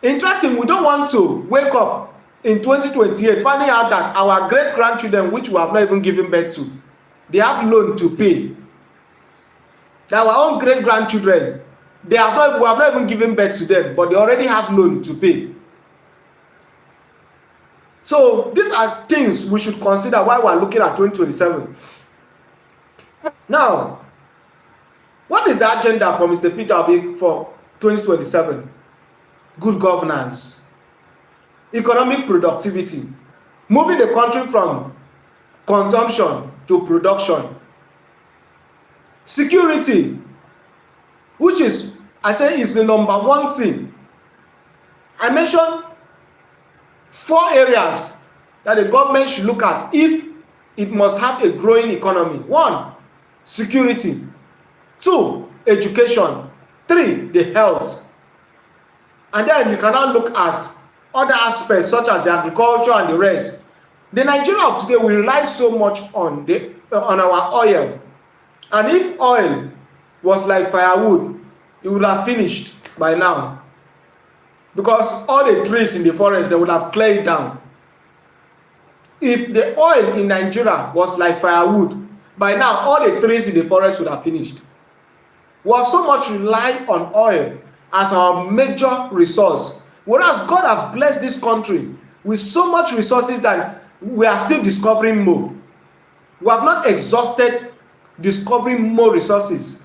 Interesting, we don't want to wake up in 2028 finding out that our great-grandchildren, which we have not even given birth to, they have loan to pay. Our own great-grandchildren, we have not even given birth to them, but they already have loan to pay. So these are things we should consider while we are looking at 2027. Now, what is the agenda for Mr. Peter Obi for 2027? Good governance, economic productivity, moving the country from consumption to production, security, which is, I say, is the number one thing. I mentioned 4 areas that the government should look at if it must have a growing economy. 1, security. 2, education. 3, the health. And then you can now look at other aspects such as the agriculture and the rest. The Nigeria of today, we rely so much on our oil. And if oil was like firewood, it would have finished by now. Because all the trees in the forest, they would have cleared it down. If the oil in Nigeria was like firewood, by now all the trees in the forest would have finished. We have so much rely on oil as our major resource. Whereas God has blessed this country with so much resources that we are still discovering more. We have not exhausted discovering more resources.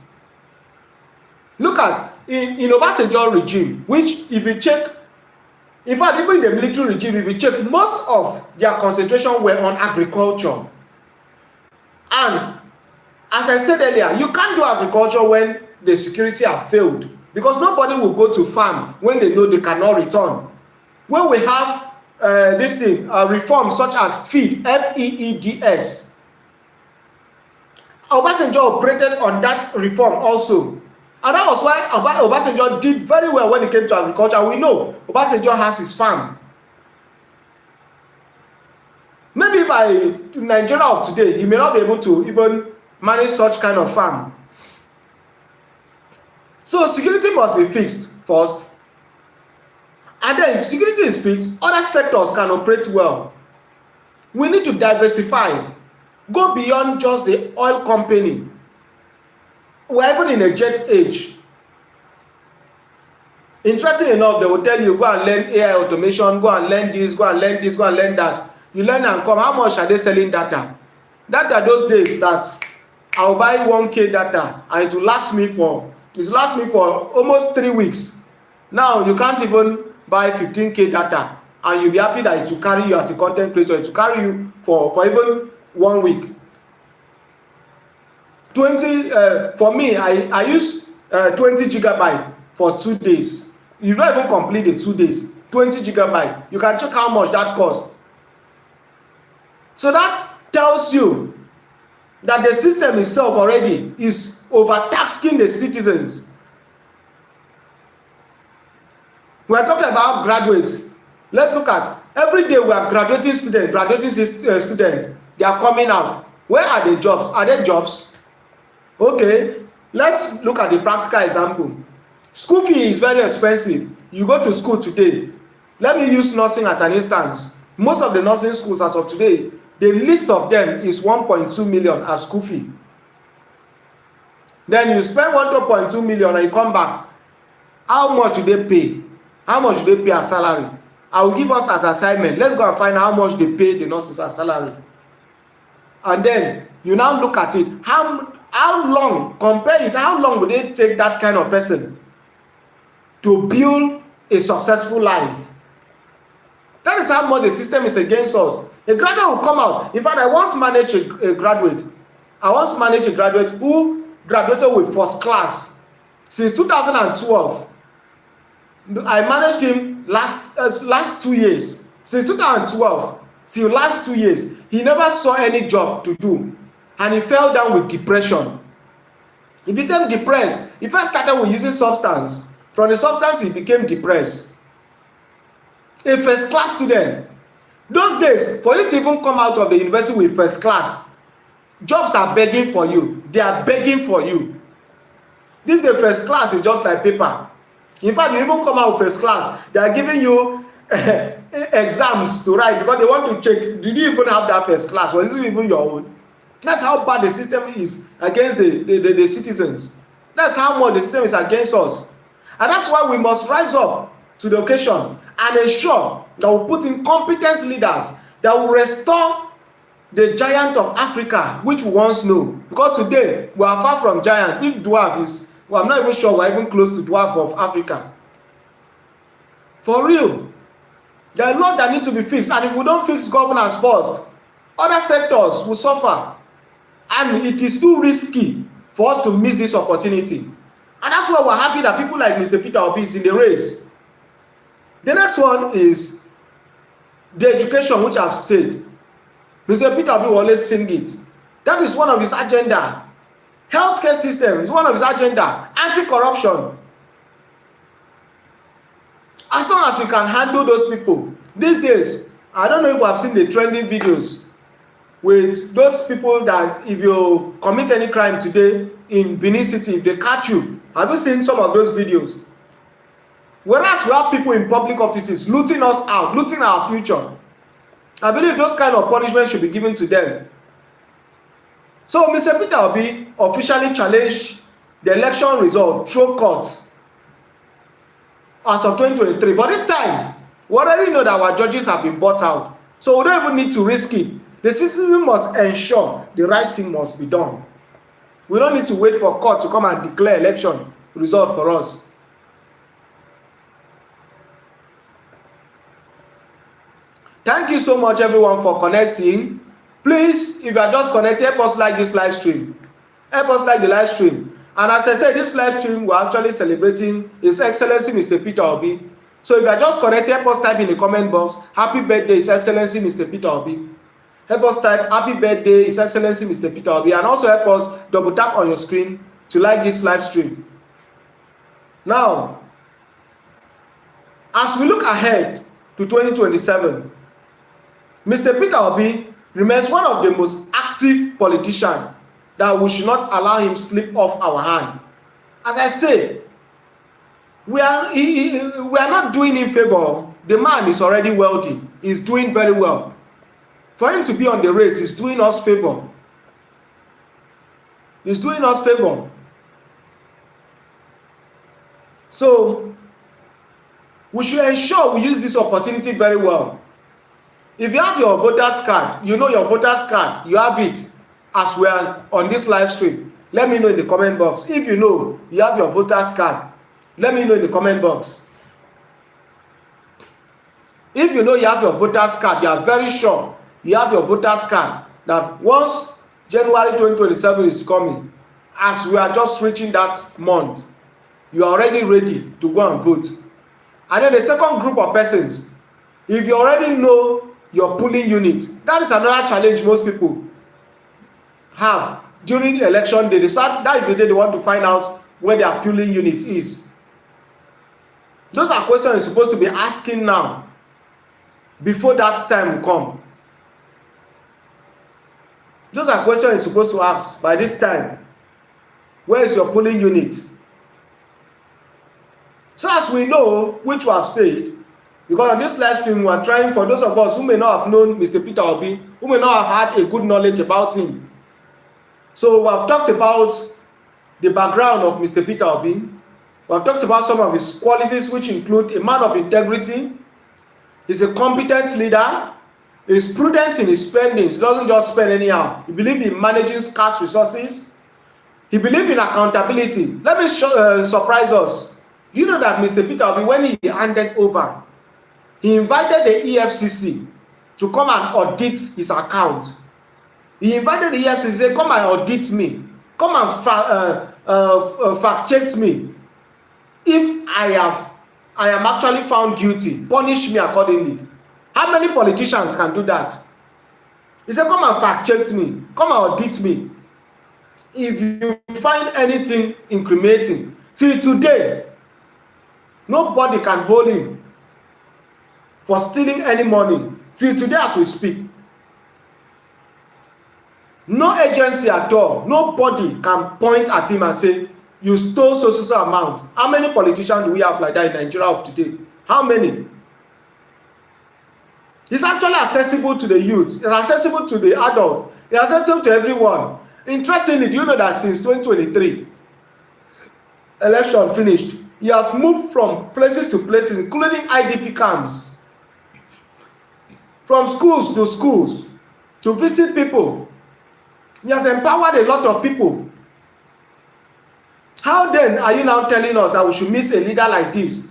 Look at in Obasanjo regime, which if you check, in fact even in the military regime, if you check, most of their concentration were on agriculture. And as I said earlier, you can't do agriculture when the security have failed, because nobody will go to farm when they know they cannot return. When we have reforms such as feed, FEEDS, Obasanjo operated on that reform also. And that was why Obasanjo did very well when it came to agriculture. We know Obasanjo has his farm. Maybe by Nigeria of today, he may not be able to even manage such kind of farm. So security must be fixed first. And then if security is fixed, other sectors can operate well. We need to diversify. Go beyond just the oil company. We're even in a jet age. Interesting enough, they will tell you, go and learn AI automation, go and learn this, go and learn this, go and learn that. You learn and come, how much are they selling data? Data those days that I'll buy 1k data and it will last me for almost 3 weeks. Now you can't even buy 15k data and you'll be happy that it will carry you as a content creator. It will carry you for even 1 week. 20 for me, I use 20 gigabyte for 2 days. You don't even complete the 2 days. 20 gigabyte. You can check how much that costs. So that tells you that the system itself already is overtasking the citizens. We are talking about graduates. Let's look at every day we are graduating students. They are coming out. Where are the jobs? Are there jobs? Okay, let's look at the practical example. School fee is very expensive. You go to school today. Let me use nursing as an instance. Most of the nursing schools as of today, the list of them is 1.2 million as school fee. Then you spend 1.2 million and you come back. How much do they pay? How much do they pay as salary? I will give us as assignment. Let's go and find how much they pay the nurses as salary. And then you now look at it. How long, compare it, how long would it take that kind of person to build a successful life? That is how much the system is against us. A graduate will come out. In fact, I once managed a graduate. Who graduated with first class since 2012. I managed him last 2 years. Since 2012 till last 2 years, he never saw any job to do. And he fell down with depression. He became depressed. He first started with using substance. From the substance, he became depressed. A first class student. Those days, for you to even come out of the university with first class, jobs are begging for you. They are begging for you. This is the first class, is just like paper. In fact, you even come out with first class, they are giving you exams to write because they want to check, did you even have that first class? Or is it even your own? That's how bad the system is against the citizens. That's how much the system is against us. And that's why we must rise up to the occasion and ensure that we put in competent leaders that will restore the giants of Africa, which we once knew. Because today, we are far from giants. If dwarf is, well, I'm not even sure we're even close to dwarf of Africa. For real. There are a lot that need to be fixed. And if we don't fix governance first, other sectors will suffer. And it is too risky for us to miss this opportunity. And that's why we're happy that people like Mr. Peter Obi is in the race. The next one is the education, which I've said. Mr. Peter Obi will always sing it. That is one of his agenda. Healthcare system is one of his agenda. Anti-corruption. As long as you can handle those people. These days, I don't know if you have seen the trending videos with those people that if you commit any crime today in Benin City, if they catch you. Have you seen some of those videos? Whereas we have people in public offices looting us out, looting our future. I believe those kind of punishments should be given to them. So Mr. Peter Obi officially challenged the election result through courts as of 2023. But this time, we already know that our judges have been bought out. So we don't even need to risk it. The system must ensure the right thing must be done. We don't need to wait for court to come and declare election result for us. Thank you so much, everyone, for connecting. Please, if you are just connected, help us like this live stream. Help us like the live stream. And as I said, this live stream, we're actually celebrating His Excellency Mr. Peter Obi. So if you are just connected, help us type in the comment box, Happy birthday, His Excellency Mr. Peter Obi. Help us type Happy birthday, His Excellency Mr. Peter Obi. And also help us double tap on your screen to like this live stream. Now, as we look ahead to 2027, Mr. Peter Obi remains one of the most active politicians that we should not allow him slip off our hand. As I said, we are not doing him favor. The man is already wealthy. He's doing very well. For him to be on the race, he's doing us favor. He's doing us favor. So, we should ensure we use this opportunity very well. If you have your voter's card, you know your voter's card, you have it. as we are on this live stream? Let me know in the comment box. If you know you have your voter's card, let me know in the comment box. If you know you have your voter's card, you are very sure you have your voter's card, that once January 2027 is coming, as we are just reaching that month, you are already ready to go and vote. And then the second group of persons, if you already know your polling unit, that is another challenge most people have during election day. That is the day they want to find out where their polling unit is. Those are questions you're supposed to be asking now, before that time will come. Those are questions you're supposed to ask by this time. Where is your polling unit? So as we know, which we have said, because on this live stream we are trying, for those of us who may not have known Mr. Peter Obi, who may not have had a good knowledge about him. So we have talked about the background of Mr. Peter Obi. We have talked about some of his qualities, which include a man of integrity. He's a competent leader. He's prudent in his spending. He doesn't just spend anyhow. He believes in managing scarce resources. He believes in accountability. Let me surprise us. Do you know that Mr. Peter Obi, when he handed over, he invited the EFCC to come and audit his account. He invited the EFCC to say, come and audit me. Come and fact check me. If I am actually found guilty, punish me accordingly. How many politicians can do that? He said, come and fact check me. Come and audit me. If you find anything incriminating, till today, nobody can hold him for stealing any money. Till today as we speak. No agency at all, nobody can point at him and say, you stole so amount. How many politicians do we have like that in Nigeria of today? How many? It's actually accessible to the youth. It's accessible to the adult. It's accessible to everyone. Interestingly, do you know that since 2023, election finished, he has moved from places to places, including IDP camps, from schools to visit people. He has empowered a lot of people. How then are you now telling us that we should miss a leader like this,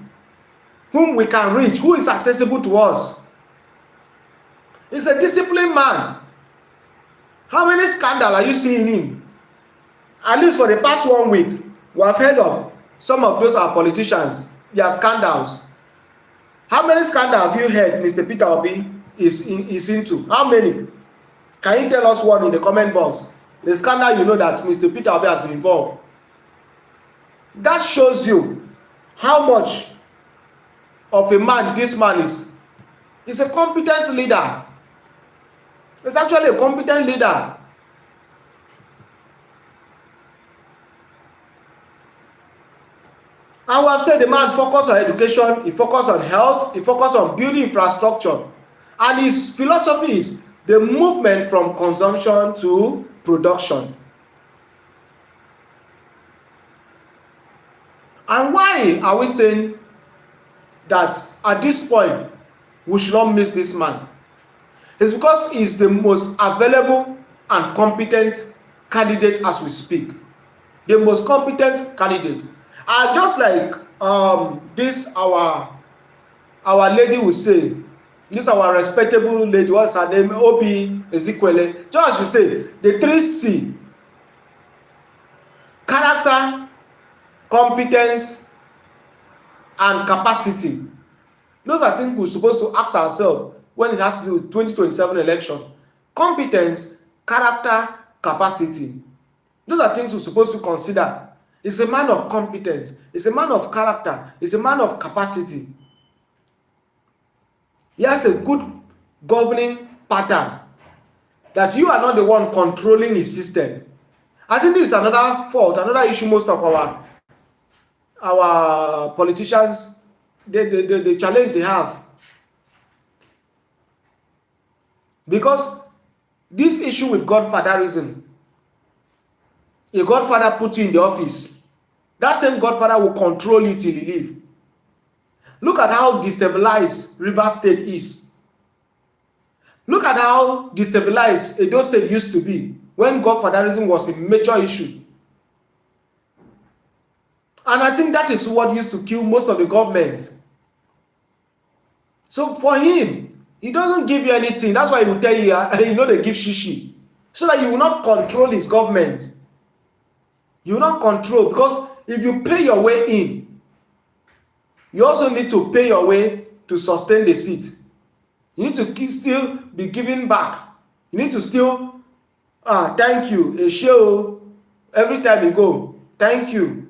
whom we can reach, who is accessible to us? He's a disciplined man. How many scandals are you seeing him? At least for the past 1 week, we have heard of some of those our politicians, their scandals. How many scandals have you heard Mr. Peter Obi is into? How many? Can you tell us one in the comment box? The scandal you know that Mr. Peter Obi has been involved. That shows you how much of a man this man is. He's a competent leader. He's actually a competent leader. And we have said the man focused on education, he focused on health, he focused on building infrastructure. And his philosophy is the movement from consumption to production. And why are we saying that at this point we should not miss this man? It's because he's the most available and competent candidate as we speak. The most competent candidate. And just like this our lady will say, this our respectable lady, what's her name? Obi Ezekwele. Just as you say, the 3C: character, competence, and capacity. Those are things we're supposed to ask ourselves when it has to do with 2027 election. Competence, character, capacity. Those are things we're supposed to consider. He's a man of competence. He's a man of character. He's a man of capacity. He has a good governing pattern, that you are not the one controlling his system. I think this is another fault, another issue most of our politicians, the challenge they have. Because this issue with godfatherism, a godfather put you in the office, that same godfather will control you till you leave. Look at how destabilized Rivers State is. Look at how destabilized Edo State used to be when godfatherism was a major issue. And I think that is what used to kill most of the government. So for him, he doesn't give you anything. That's why he will tell you, they give shishi. So that you will not control his government. You will not control, because if you pay your way in, you also need to pay your way to sustain the seat. You need to still be giving back. You need to still, thank you, a show every time you go. Thank you,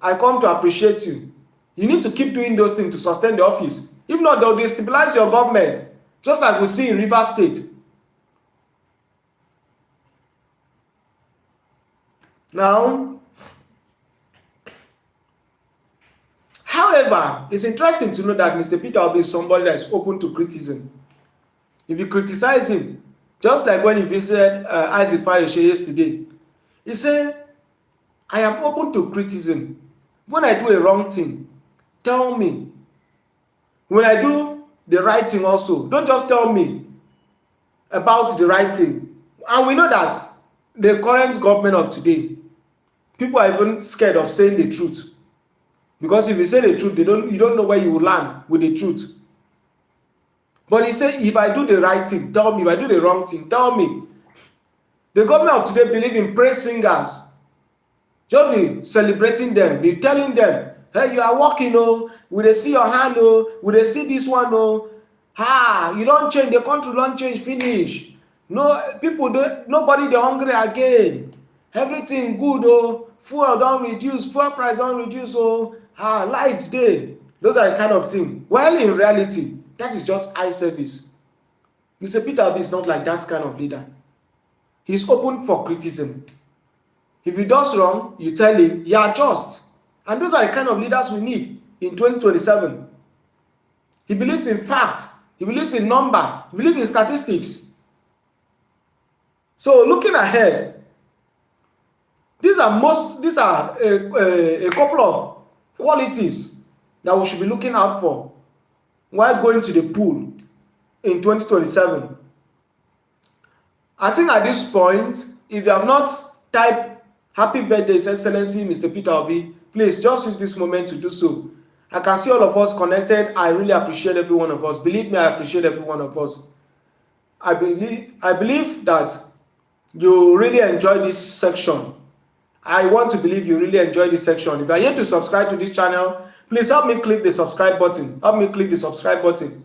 I come to appreciate you. You need to keep doing those things to sustain the office. If not, they'll destabilize your government, just like we see in Rivers State. Now, however, it's interesting to know that Mr. Peter Obi is somebody that is open to criticism. If you criticize him, just like when he visited Isaac Fayoshe yesterday, he said, I am open to criticism. When I do a wrong thing, tell me. When I do the right thing also, don't just tell me about the right thing. And we know that the current government of today, people are even scared of saying the truth. Because if you say the truth, you don't know where you will land with the truth. But he said, if I do the right thing, tell me. If I do the wrong thing, tell me. The government of today believe in praise singers. Just be celebrating them, be telling them, hey, you are walking, oh, will they see your hand, oh, will they see this one, oh, you don't change, the country don't change, finish. No, nobody they hungry again. Everything good, oh, fuel don't reduce, fuel price don't reduce, oh, lights there. Those are the kind of thing. Well, in reality, that is just eye service. Mr. Peter Obi is not like that kind of leader. He's open for criticism. If he does wrong, you tell him, you adjust. And those are the kind of leaders we need in 2027. He believes in fact. He believes in number. He believes in statistics. So looking ahead, these are a couple of qualities that we should be looking out for while going to the pool in 2027. I think at this point, if you have not typed happy birthday, His Excellency Mr. Peter Obi, please just use this moment to do so. I can see all of us connected. I really appreciate every one of us. Believe me, I appreciate every one of us. I believe that you really enjoy this section. I want to believe you really enjoy this section. If you are here to subscribe to this channel, please help me click the subscribe button. Help me click the subscribe button.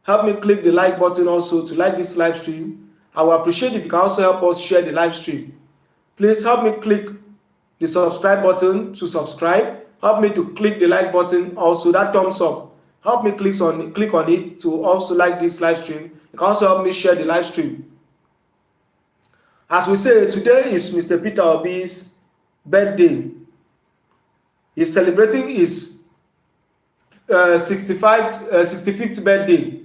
Help me click the like button also to like this live stream. I will appreciate if you can also help us share the live stream. Please help me click the subscribe button to subscribe. Help me to click the like button also, that thumbs up. Help me click on it to also like this live stream. You can also help me share the live stream. As we say, today is Mr. Peter Obi's birthday. He's celebrating his 65th birthday.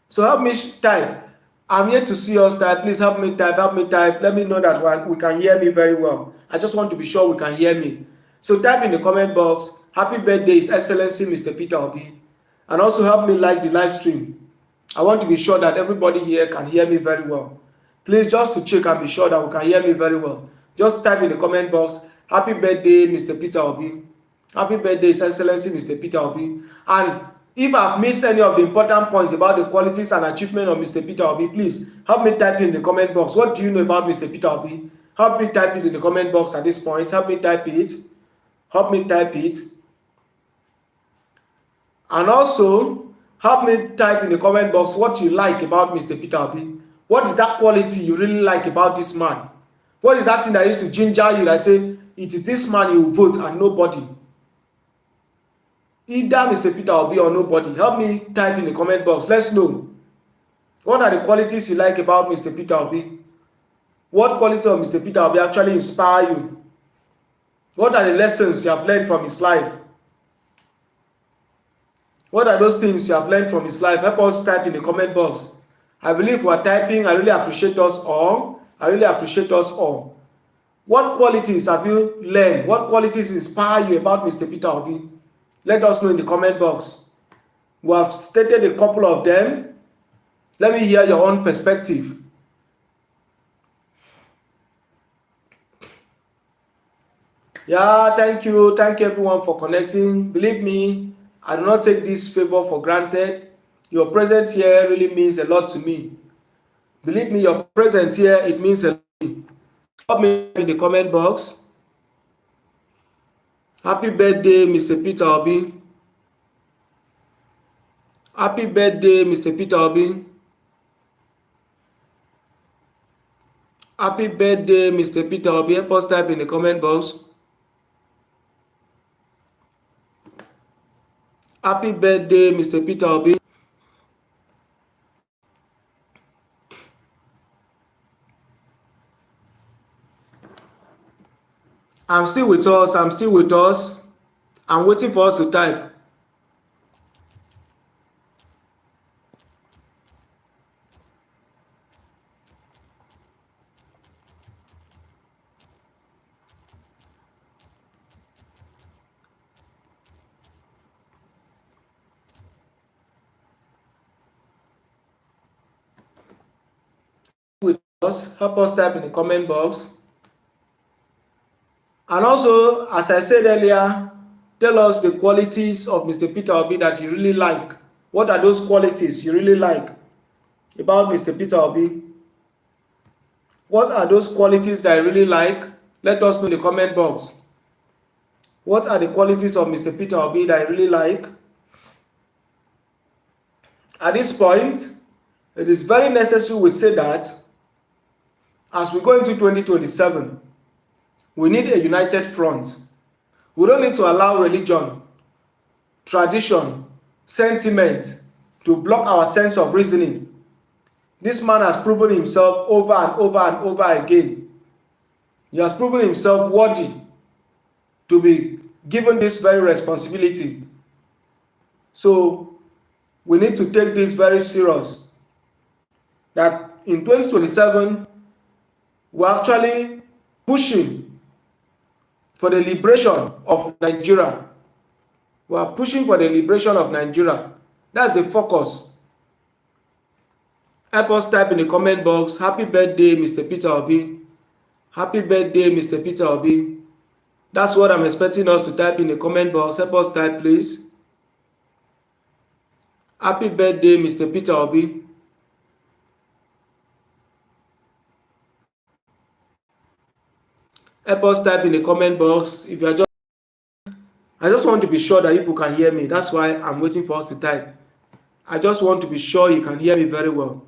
So help me type. I'm here to see us type. Please help me type. Let me know that we can hear me very well. I just want to be sure we can hear me. So type in the comment box, happy birthday, His Excellency Mr. Peter Obi. And also help me like the live stream. I want to be sure that everybody here can hear me very well. Please, just to check and be sure that we can hear me very well, just type in the comment box, happy birthday, Mr. Peter Obi. Happy birthday, His Excellency Mr. Peter Obi. And if I've missed any of the important points about the qualities and achievement of Mr. Peter Obi, please help me type in the comment box. What do you know about Mr. Peter Obi? Help me type it in the comment box at this point. Help me type it. Help me type it. And also, help me type in the comment box what you like about Mr. Peter Obi. What is that quality you really like about this man? What is that thing that used to ginger you that say, it is this man you will vote and nobody? Either Mr. Peter Obi or nobody. Help me type in the comment box. Let's know. What are the qualities you like about Mr. Peter Obi? What quality of Mr. Peter Obi actually inspire you? What are the lessons you have learned from his life? What are those things you have learned from his life? Help us type in the comment box. I believe we are typing. I really appreciate us all. What qualities have you learned? What qualities inspire you about Mr. Peter Obi? Let us know in the comment box. We have stated a couple of them. Let me hear your own perspective. Yeah, thank you. Thank you everyone for connecting. Believe me, I do not take this favor for granted. Your presence here really means a lot to me. Believe me, your presence here, it means a lot to me. Drop me in the comment box. Happy birthday, Mr. Peter Obi. Happy birthday, Mr. Peter Obi. Happy birthday, Mr. Peter Obi. Help us type in the comment box. Happy birthday, Mr. Peter Obi. I'm still with us. I'm still with us. I'm waiting for us to type. With us, help us type in the comment box. And also, as I said earlier, tell us the qualities of Mr. Peter Obi that you really like. What are those qualities you really like about Mr. Peter Obi? What are those qualities that I really like? Let us know in the comment box. What are the qualities of Mr. Peter Obi that I really like? At this point, it is very necessary we say that as we go into 2027, we need a united front. We don't need to allow religion, tradition, sentiment to block our sense of reasoning. This man has proven himself over and over and over again. He has proven himself worthy to be given this very responsibility. So we need to take this very serious. That in 2027, we're actually pushing for the liberation of Nigeria. We are pushing for the liberation of Nigeria. That's the focus. Help us type in the comment box. Happy birthday, Mr. Peter Obi. Happy birthday, Mr. Peter Obi. That's what I'm expecting us to type in the comment box. Help us type, please. Happy birthday, Mr. Peter Obi. Help us type in the comment box. If you are just, I just want to be sure that people can hear me. That's why I'm waiting for us to type. I just want to be sure you can hear me very well.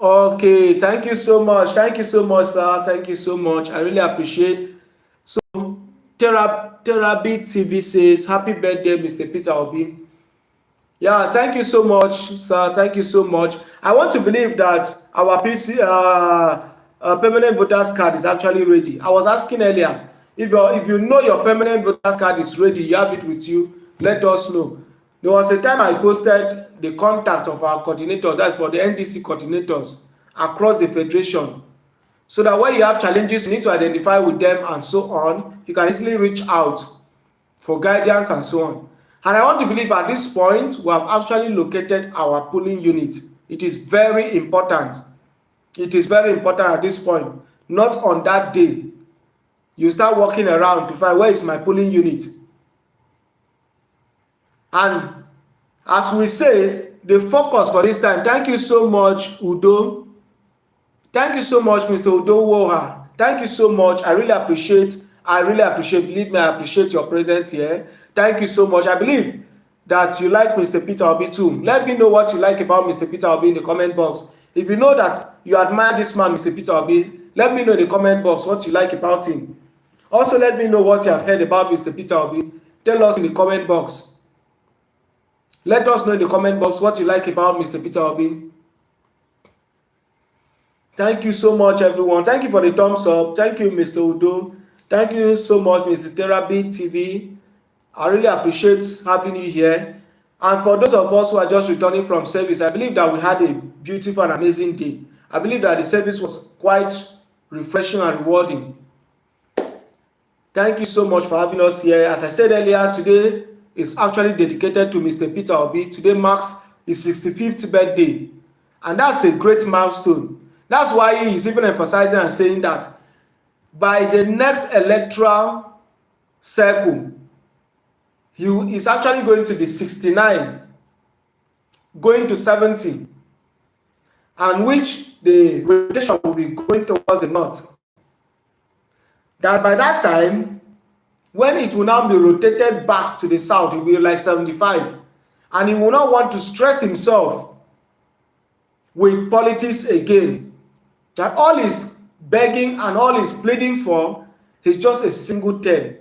Okay, thank you so much. Thank you so much, sir. Thank you so much. I really appreciate. So, Therapy TV says, Happy birthday, Mr. Peter Obi. Yeah, thank you so much, sir. Thank you so much. I want to believe that our permanent voters card is actually ready. I was asking earlier, if you know your permanent voters card is ready, you have it with you, let us know. There was a time I posted the contact of our coordinators, that's for the NDC coordinators across the federation, so that when you have challenges, you need to identify with them and so on. You can easily reach out for guidance and so on. And I want to believe at this point, we have actually located our polling unit. It is very important. It is very important at this point. Not on that day. You start walking around to find where is my polling unit. And as we say, the focus for this time, thank you so much, Udo. Thank you so much, Mr. Udo Woha. Thank you so much. I really appreciate, believe me, I appreciate your presence here. Thank you so much. I believe that you like Mr. Peter Obi too. Let me know what you like about Mr. Peter Obi in the comment box. If you know that you admire this man, Mr. Peter Obi, let me know in the comment box what you like about him. Also, let me know what you have heard about Mr. Peter Obi. Tell us in the comment box. Let us know in the comment box what you like about Mr. Peter Obi. Thank you so much, everyone. Thank you for the thumbs up. Thank you, Mr. Udo. Thank you so much, Mr. Therapy TV. I really appreciate having you here. And for those of us who are just returning from service, I believe that we had a beautiful and amazing day. I believe that the service was quite refreshing and rewarding. Thank you so much for having us here. As I said earlier, today is actually dedicated to Mr. Peter Obi. Today marks his 65th birthday, and that's a great milestone. That's why he is even emphasizing and saying that by the next electoral cycle, he is actually going to be 69, going to 70, and which the rotation will be going towards the north. That by that time, when it will now be rotated back to the south, it will be like 75. And he will not want to stress himself with politics again. That all he's begging and all he's pleading for is just a single term.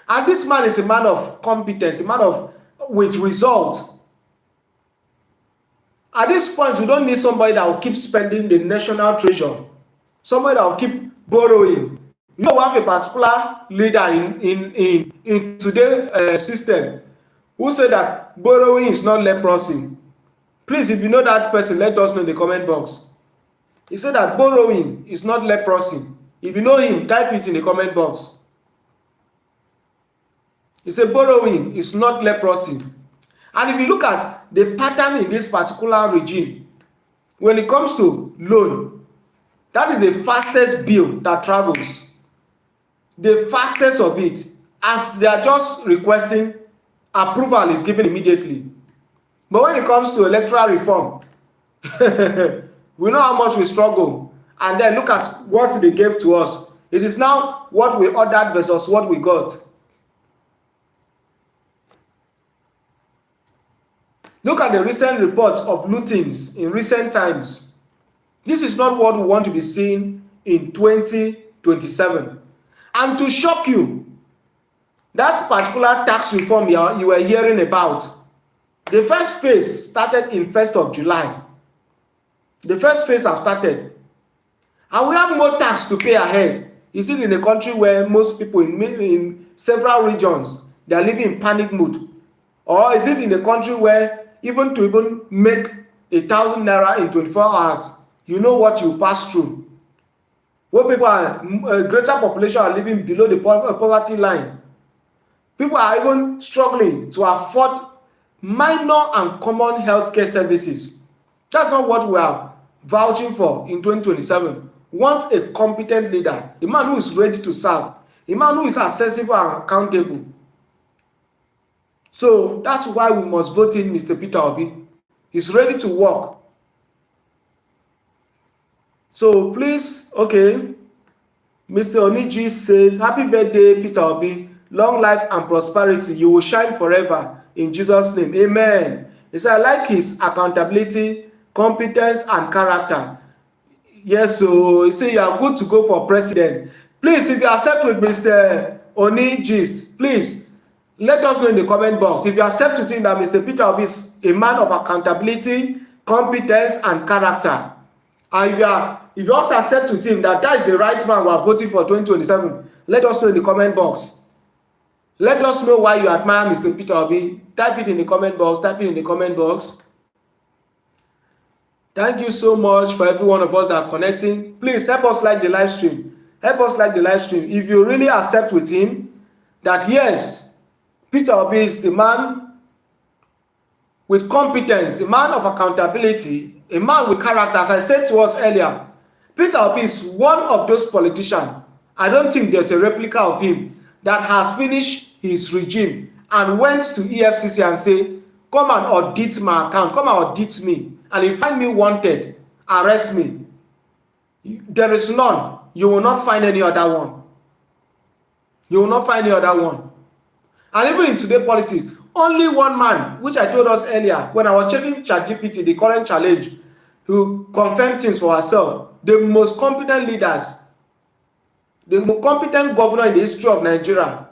And this man is a man of competence, a man of with results. At this point, we don't need somebody that will keep spending the national treasure, somebody that will keep borrowing. You know, we have a particular leader in today's system who said that borrowing is not leprosy. Please, if you know that person, let us know in the comment box. He said that borrowing is not leprosy. If you know him, type it in the comment box. He said borrowing is not leprosy. And if you look at the pattern in this particular regime, when it comes to loan, that is the fastest bill that travels. The fastest of it, as they are just requesting, approval is given immediately. But when it comes to electoral reform, we know how much we struggle. And then look at what they gave to us. It is now what we ordered versus what we got. Look at the recent reports of lootings in recent times. This is not what we want to be seeing in 2027. And to shock you, that particular tax reform you were hearing about, the first phase started in 1st of July. The first phase has started. And we have more tax to pay ahead. Is it in a country where most people in several regions, they are living in panic mood? Or is it in a country where even make 1,000 naira in 24 hours, you know what you pass through? Where people are, a greater population are living below the poverty line. People are even struggling to afford minor and common healthcare services. That's not what we are vouching for in 2027. We want a competent leader, a man who is ready to serve, a man who is accessible and accountable. So that's why we must vote in Mr. Peter Obi. He's ready to work. So please, okay, Mr. Oniji says, happy birthday, Peter Obi. Long life and prosperity. You will shine forever in Jesus' name. Amen. He said, I like his accountability, competence, and character. Yes, so he said, you are good to go for president. Please, if you accept with Mr. Oniji, please, let us know in the comment box. If you accept with him that Mr. Peter Obi is a man of accountability, competence, and character. And if you also accept with him that is the right man we are voting for 2027, let us know in the comment box. Let us know why you admire Mr. Peter Obi. Type it in the comment box. Type it in the comment box. Thank you so much for every one of us that are connecting. Please help us like the live stream. Help us like the live stream. If you really accept with him that yes, Peter Obi is the man with competence, a man of accountability, a man with character. As I said to us earlier, Peter Obi is one of those politicians. I don't think there's a replica of him that has finished his regime and went to EFCC and say, come and audit my account, come and audit me. And if you find me wanted, arrest me. There is none. You will not find any other one. You will not find any other one. And even in today's politics, only one man, which I told us earlier, when I was checking ChatGPT, the current challenge, who confirmed things for herself, the most competent leaders, the most competent governor in the history of Nigeria,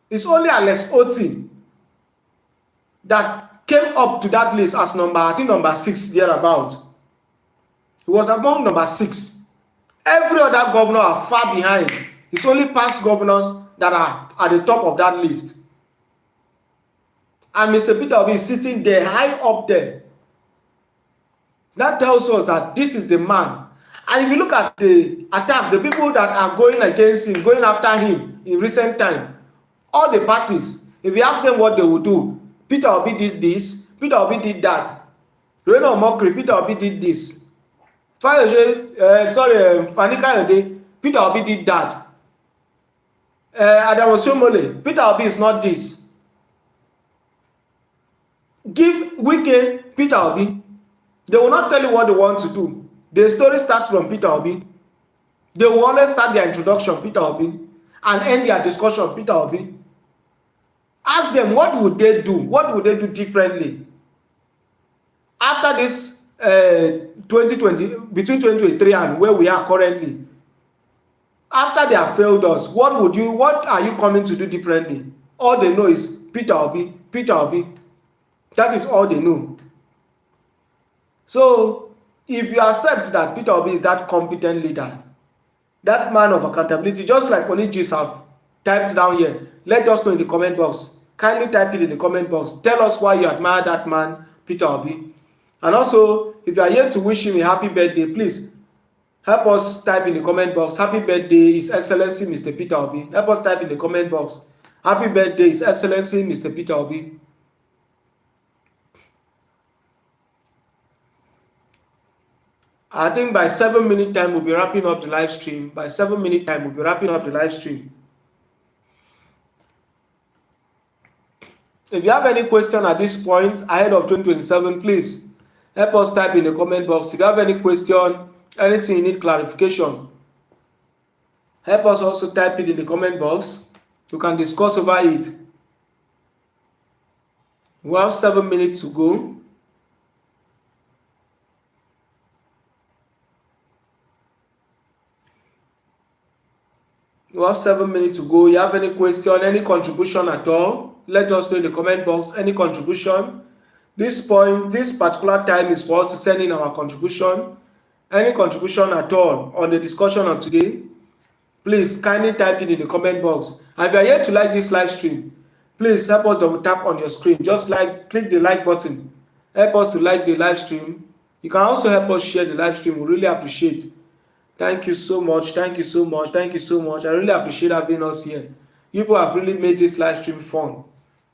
is only Alex Oti that came up to that list as number 6 thereabout. He was among number 6. Every other governor are far behind. It's only past governors that are at the top of that list. And Mr. Peter Obi is sitting there, high up there. That tells us that this is the man. And if you look at the attacks, the people that are going against him, going after him in recent time, all the parties, If you ask them what they will do, Peter Obi did this, Peter Obi did that. Rain or mockery, Peter Obi did this. Fani Kayode, Peter Obi did that. Adam Oshiomhole, Peter Obi is not this. Give Wike Peter Obi. They will not tell you what they want to do. The story starts from Peter Obi. They will always start their introduction, Peter Obi, and end their discussion, Peter Obi. Ask them, what would they do? What would they do differently? After this 2020, between 2023 and where we are currently, after they have failed us, what are you coming to do differently? All they know is Peter Obi, Peter Obi. That is all they know. So, if you accept that Peter Obi is that competent leader, that man of accountability, just like Onijis have typed down here, let us know in the comment box. Kindly type it in the comment box. Tell us why you admire that man, Peter Obi. And also, if you are here to wish him a happy birthday, please help us type in the comment box. Happy birthday, His Excellency Mr. Peter Obi. Help us type in the comment box. Happy birthday, His Excellency Mr. Peter Obi. I think by 7-minute time, we'll be wrapping up the live stream. By 7-minute time, we'll be wrapping up the live stream. If you have any question at this point ahead of 2027, please help us type in the comment box. If you have any question, anything you need clarification, help us also type it in the comment box. We can discuss over it. We have 7 minutes to go. You have 7 minutes to go. You have any question, any contribution at all? Let us know in the comment box. Any contribution? This particular time is for us to send in our contribution. Any contribution at all on the discussion of today, please kindly type it in the comment box. And if you are here to like this live stream, please help us double tap on your screen. Just click the like button. Help us to like the live stream. You can also help us share the live stream. We really appreciate it. Thank you so much. Thank you so much. Thank you so much. I really appreciate having us here. People have really made this live stream fun.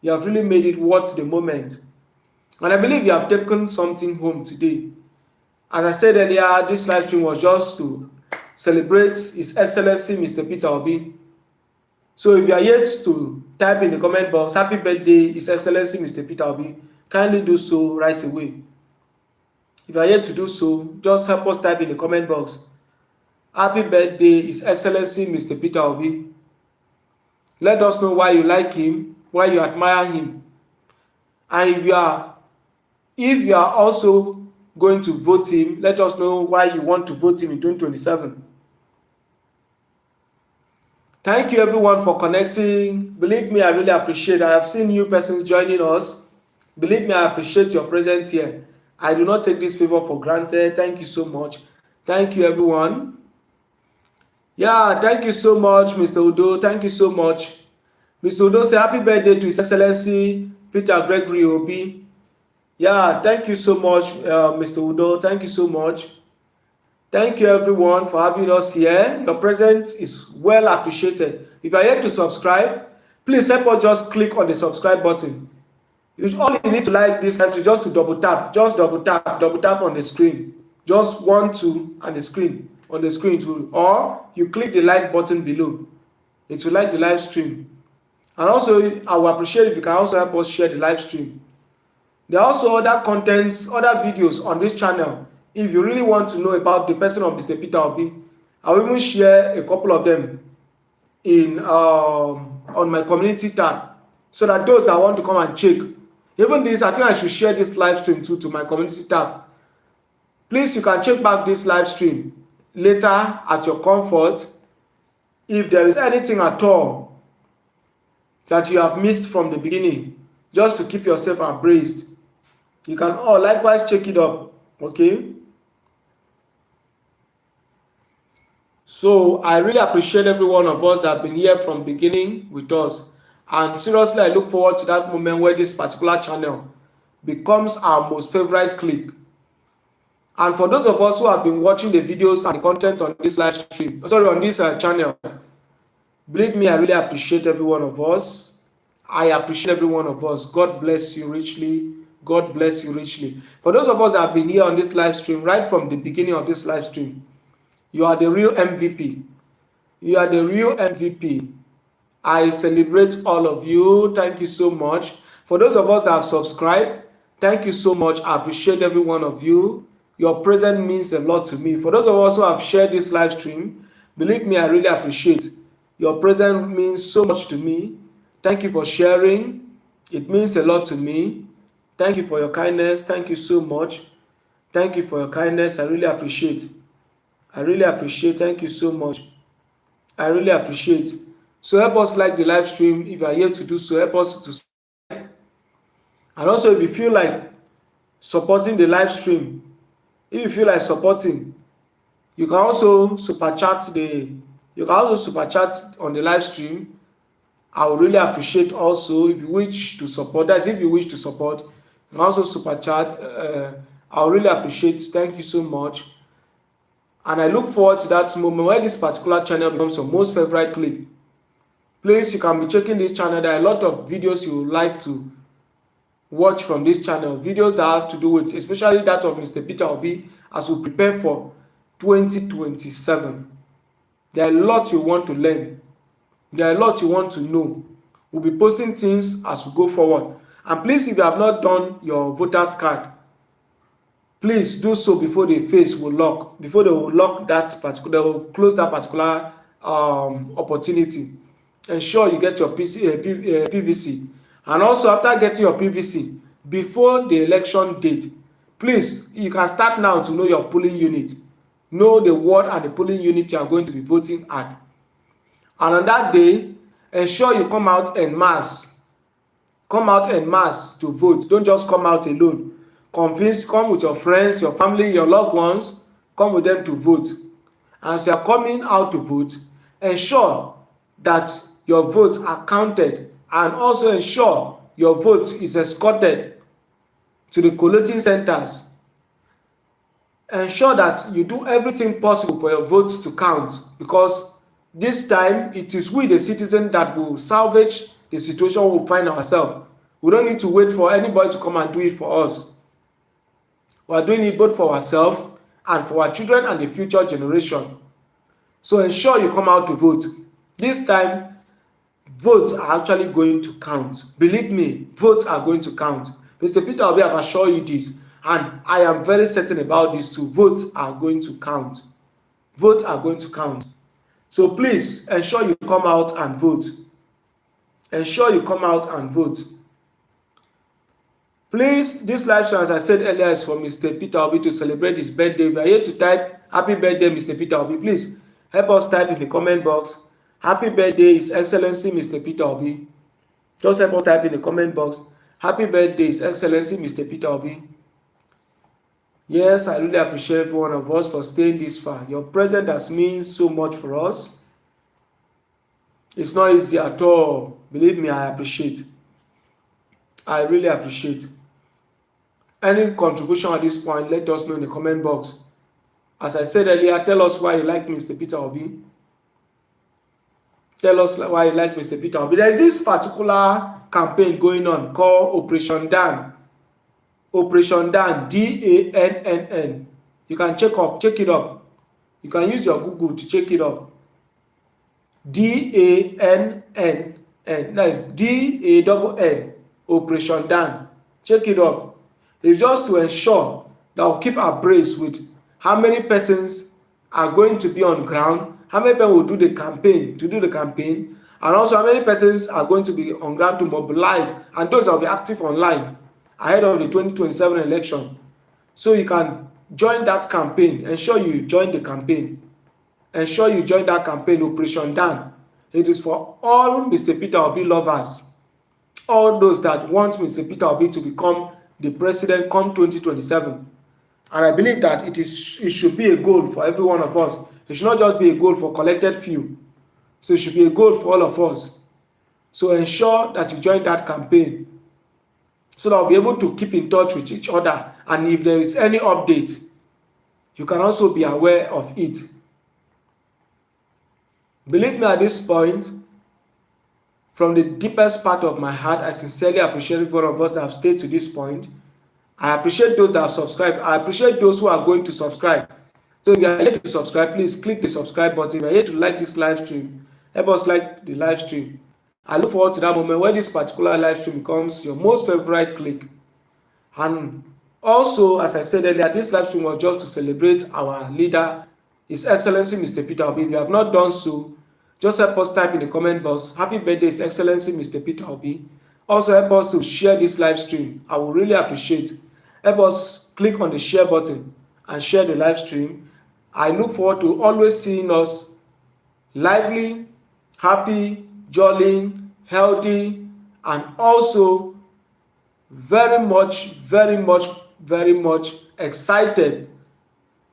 You have really made it worth the moment. And I believe you have taken something home today. As I said earlier, this live stream was just to celebrate His Excellency Mr. Peter Obi. So if you are yet to type in the comment box, happy birthday, His Excellency Mr. Peter Obi, kindly do so right away. If you are yet to do so, just help us type in the comment box. Happy birthday, His Excellency Mr. Peter Obi. Let us know why you like him, why you admire him. And if you are also going to vote him, let us know why you want to vote him in 2027. Thank you everyone for connecting. Believe me, I really appreciate it. I have seen new persons joining us. Believe me, I appreciate your presence here. I do not take this favor for granted. Thank you so much. Thank you everyone. Yeah, thank you so much, Mr. Udo. Thank you so much. Mr. Udo say happy birthday to His Excellency Peter Gregory Obi. Yeah, thank you so much, Mr. Udo. Thank you so much. Thank you everyone for having us here. Your presence is well appreciated. If you are yet to subscribe, please help us just click on the subscribe button. All you need to like this live is just to double tap on the screen. Just 1, 2 and the screen. On the screen too, or you click the like button below. It will like the live stream. And also, I will appreciate if you can also help us share the live stream. There are also other contents, other videos on this channel. If you really want to know about the person of Mr. Peter Obi, I will even share a couple of them in on my community tab, so that those that want to come and check. Even this, I think I should share this live stream too to my community tab. Please, you can check back this live stream later at your comfort. If there is anything at all that you have missed from the beginning, just to keep yourself abreast, you can likewise check it up. Okay, so I really appreciate every one of us that have been here from beginning with us, and seriously I look forward to that moment where this particular channel becomes our most favorite click. And for those of us who have been watching the videos and the content on this live stream, on this channel, believe me, I really appreciate every one of us. I appreciate every one of us. God bless you richly. God bless you richly. For those of us that have been here on this live stream, right from the beginning of this live stream, you are the real MVP. You are the real MVP. I celebrate all of you. Thank you so much. For those of us that have subscribed, thank you so much. I appreciate every one of you. Your presence means a lot to me. For those of us who have shared this live stream, believe me, I really appreciate. Your presence means so much to me. Thank you for sharing. It means a lot to me. Thank you for your kindness. Thank you so much. Thank you for your kindness. I really appreciate. I really appreciate. Thank you so much. I really appreciate. So help us like the live stream. If you are here to do so, help us to. And also, if you feel like supporting the live stream, if you feel like supporting, you can also super chat on the live stream. I would really appreciate also if you wish to support. That's if you wish to support. You can also super chat. I would really appreciate. Thank you so much. And I look forward to that moment where this particular channel becomes your most favorite clip. Please, you can be checking this channel. There are a lot of videos you would like to watch from this channel. Videos that have to do with, especially that of Mr. Peter Obi, as we prepare for 2027. There are a lot you want to learn. There are a lot you want to know. We'll be posting things as we go forward. And please, if you have not done your voters card, please do so before the face will lock. Before they will lock that particular, they will close that particular opportunity. Ensure you get your PVC. And also, after getting your PVC, before the election date, please, you can start now to know your polling unit. Know the ward and the polling unit you are going to be voting at. And on that day, ensure you come out en masse. Come out en masse to vote. Don't just come out alone. Come with your friends, your family, your loved ones. Come with them to vote. As you are coming out to vote, ensure that your votes are counted, and also ensure your vote is escorted to the collating centers. Ensure that you do everything possible for your votes to count, because this time it is we the citizen that will salvage the situation we will find ourselves. We don't need to wait for anybody to come and do it for us. We are doing it both for ourselves and for our children and the future generation. So ensure you come out to vote. This time, votes are actually going to count. Believe me, votes are going to count. Mr. Peter Obi have assured you this, and I am very certain about this too. Votes are going to count. Votes are going to count. So please ensure you come out and vote. Ensure you come out and vote. Please, this live stream, as I said earlier, is for Mr. Peter Obi to celebrate his birthday. If you are here to type happy birthday, Mr. Peter Obi, please help us type in the comment box. Happy birthday, His Excellency Mr. Peter Obi. Just help us type in the comment box. Happy birthday, His Excellency Mr. Peter Obi. Yes, I really appreciate every one of us for staying this far. Your presence has meant so much for us. It's not easy at all. Believe me, I appreciate. I really appreciate. Any contribution at this point, let us know in the comment box. As I said earlier, tell us why you like Mr. Peter Obi. Tell us why you like Mr. Peter Obi. There is this particular campaign going on called Operation Dan. Operation Dan, DANNN. You can check it up. You can use your Google to check it up. DANNN. That is DANN. Operation Dan. Check it up. It's just to ensure that we'll keep abreast with how many persons are going to be on ground, how many people will do the campaign, and also how many persons are going to be on ground to mobilize, and those that will be active online ahead of the 2027 election. So you can join that campaign. Ensure you join the campaign. Ensure you join that campaign, Operation Dan. It is for all Mr. Peter Obi lovers, all those that want Mr. Peter Obi to become the president come 2027. And I believe that it should be a goal for every one of us. It should not just be a goal for collected few. So it should be a goal for all of us. So ensure that you join that campaign, so that we'll be able to keep in touch with each other. And if there is any update, you can also be aware of it. Believe me, at this point, From the deepest part of my heart, I sincerely appreciate every one of us that have stayed to this point. I appreciate those that have subscribed. I appreciate those who are going to subscribe. So if you are here to subscribe, please click the subscribe button. If you are here to like this live stream, help us like the live stream. I look forward to that moment when this particular live stream becomes your most favorite click. And also, as I said earlier, this live stream was just to celebrate our leader, His Excellency Mr. Peter Obi. If you have not done so, just help us type in the comment box, happy birthday, His Excellency Mr. Peter Obi. Also help us to share this live stream. I will really appreciate. Help us click on the share button and share the live stream. I look forward to always seeing us lively, happy, jolly, healthy, and also very much excited,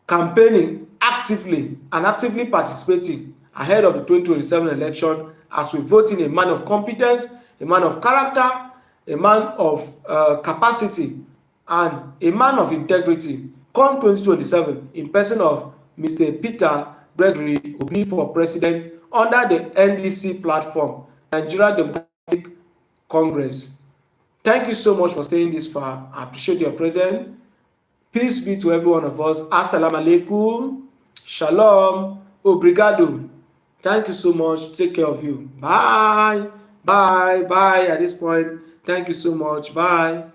campaigning actively and actively participating ahead of the 2027 election as we vote in a man of competence, a man of character, a man of capacity, and a man of integrity come 2027 in person of Mr. Peter Obi for president under the NDC platform, Nigeria Democratic Congress. Thank you so much for staying this far. I appreciate your presence. Peace be to every one of us. Assalamu alaikum. Shalom. Obrigado. Thank you so much. Take care of you. Bye. Bye. Bye. At this point, thank you so much. Bye.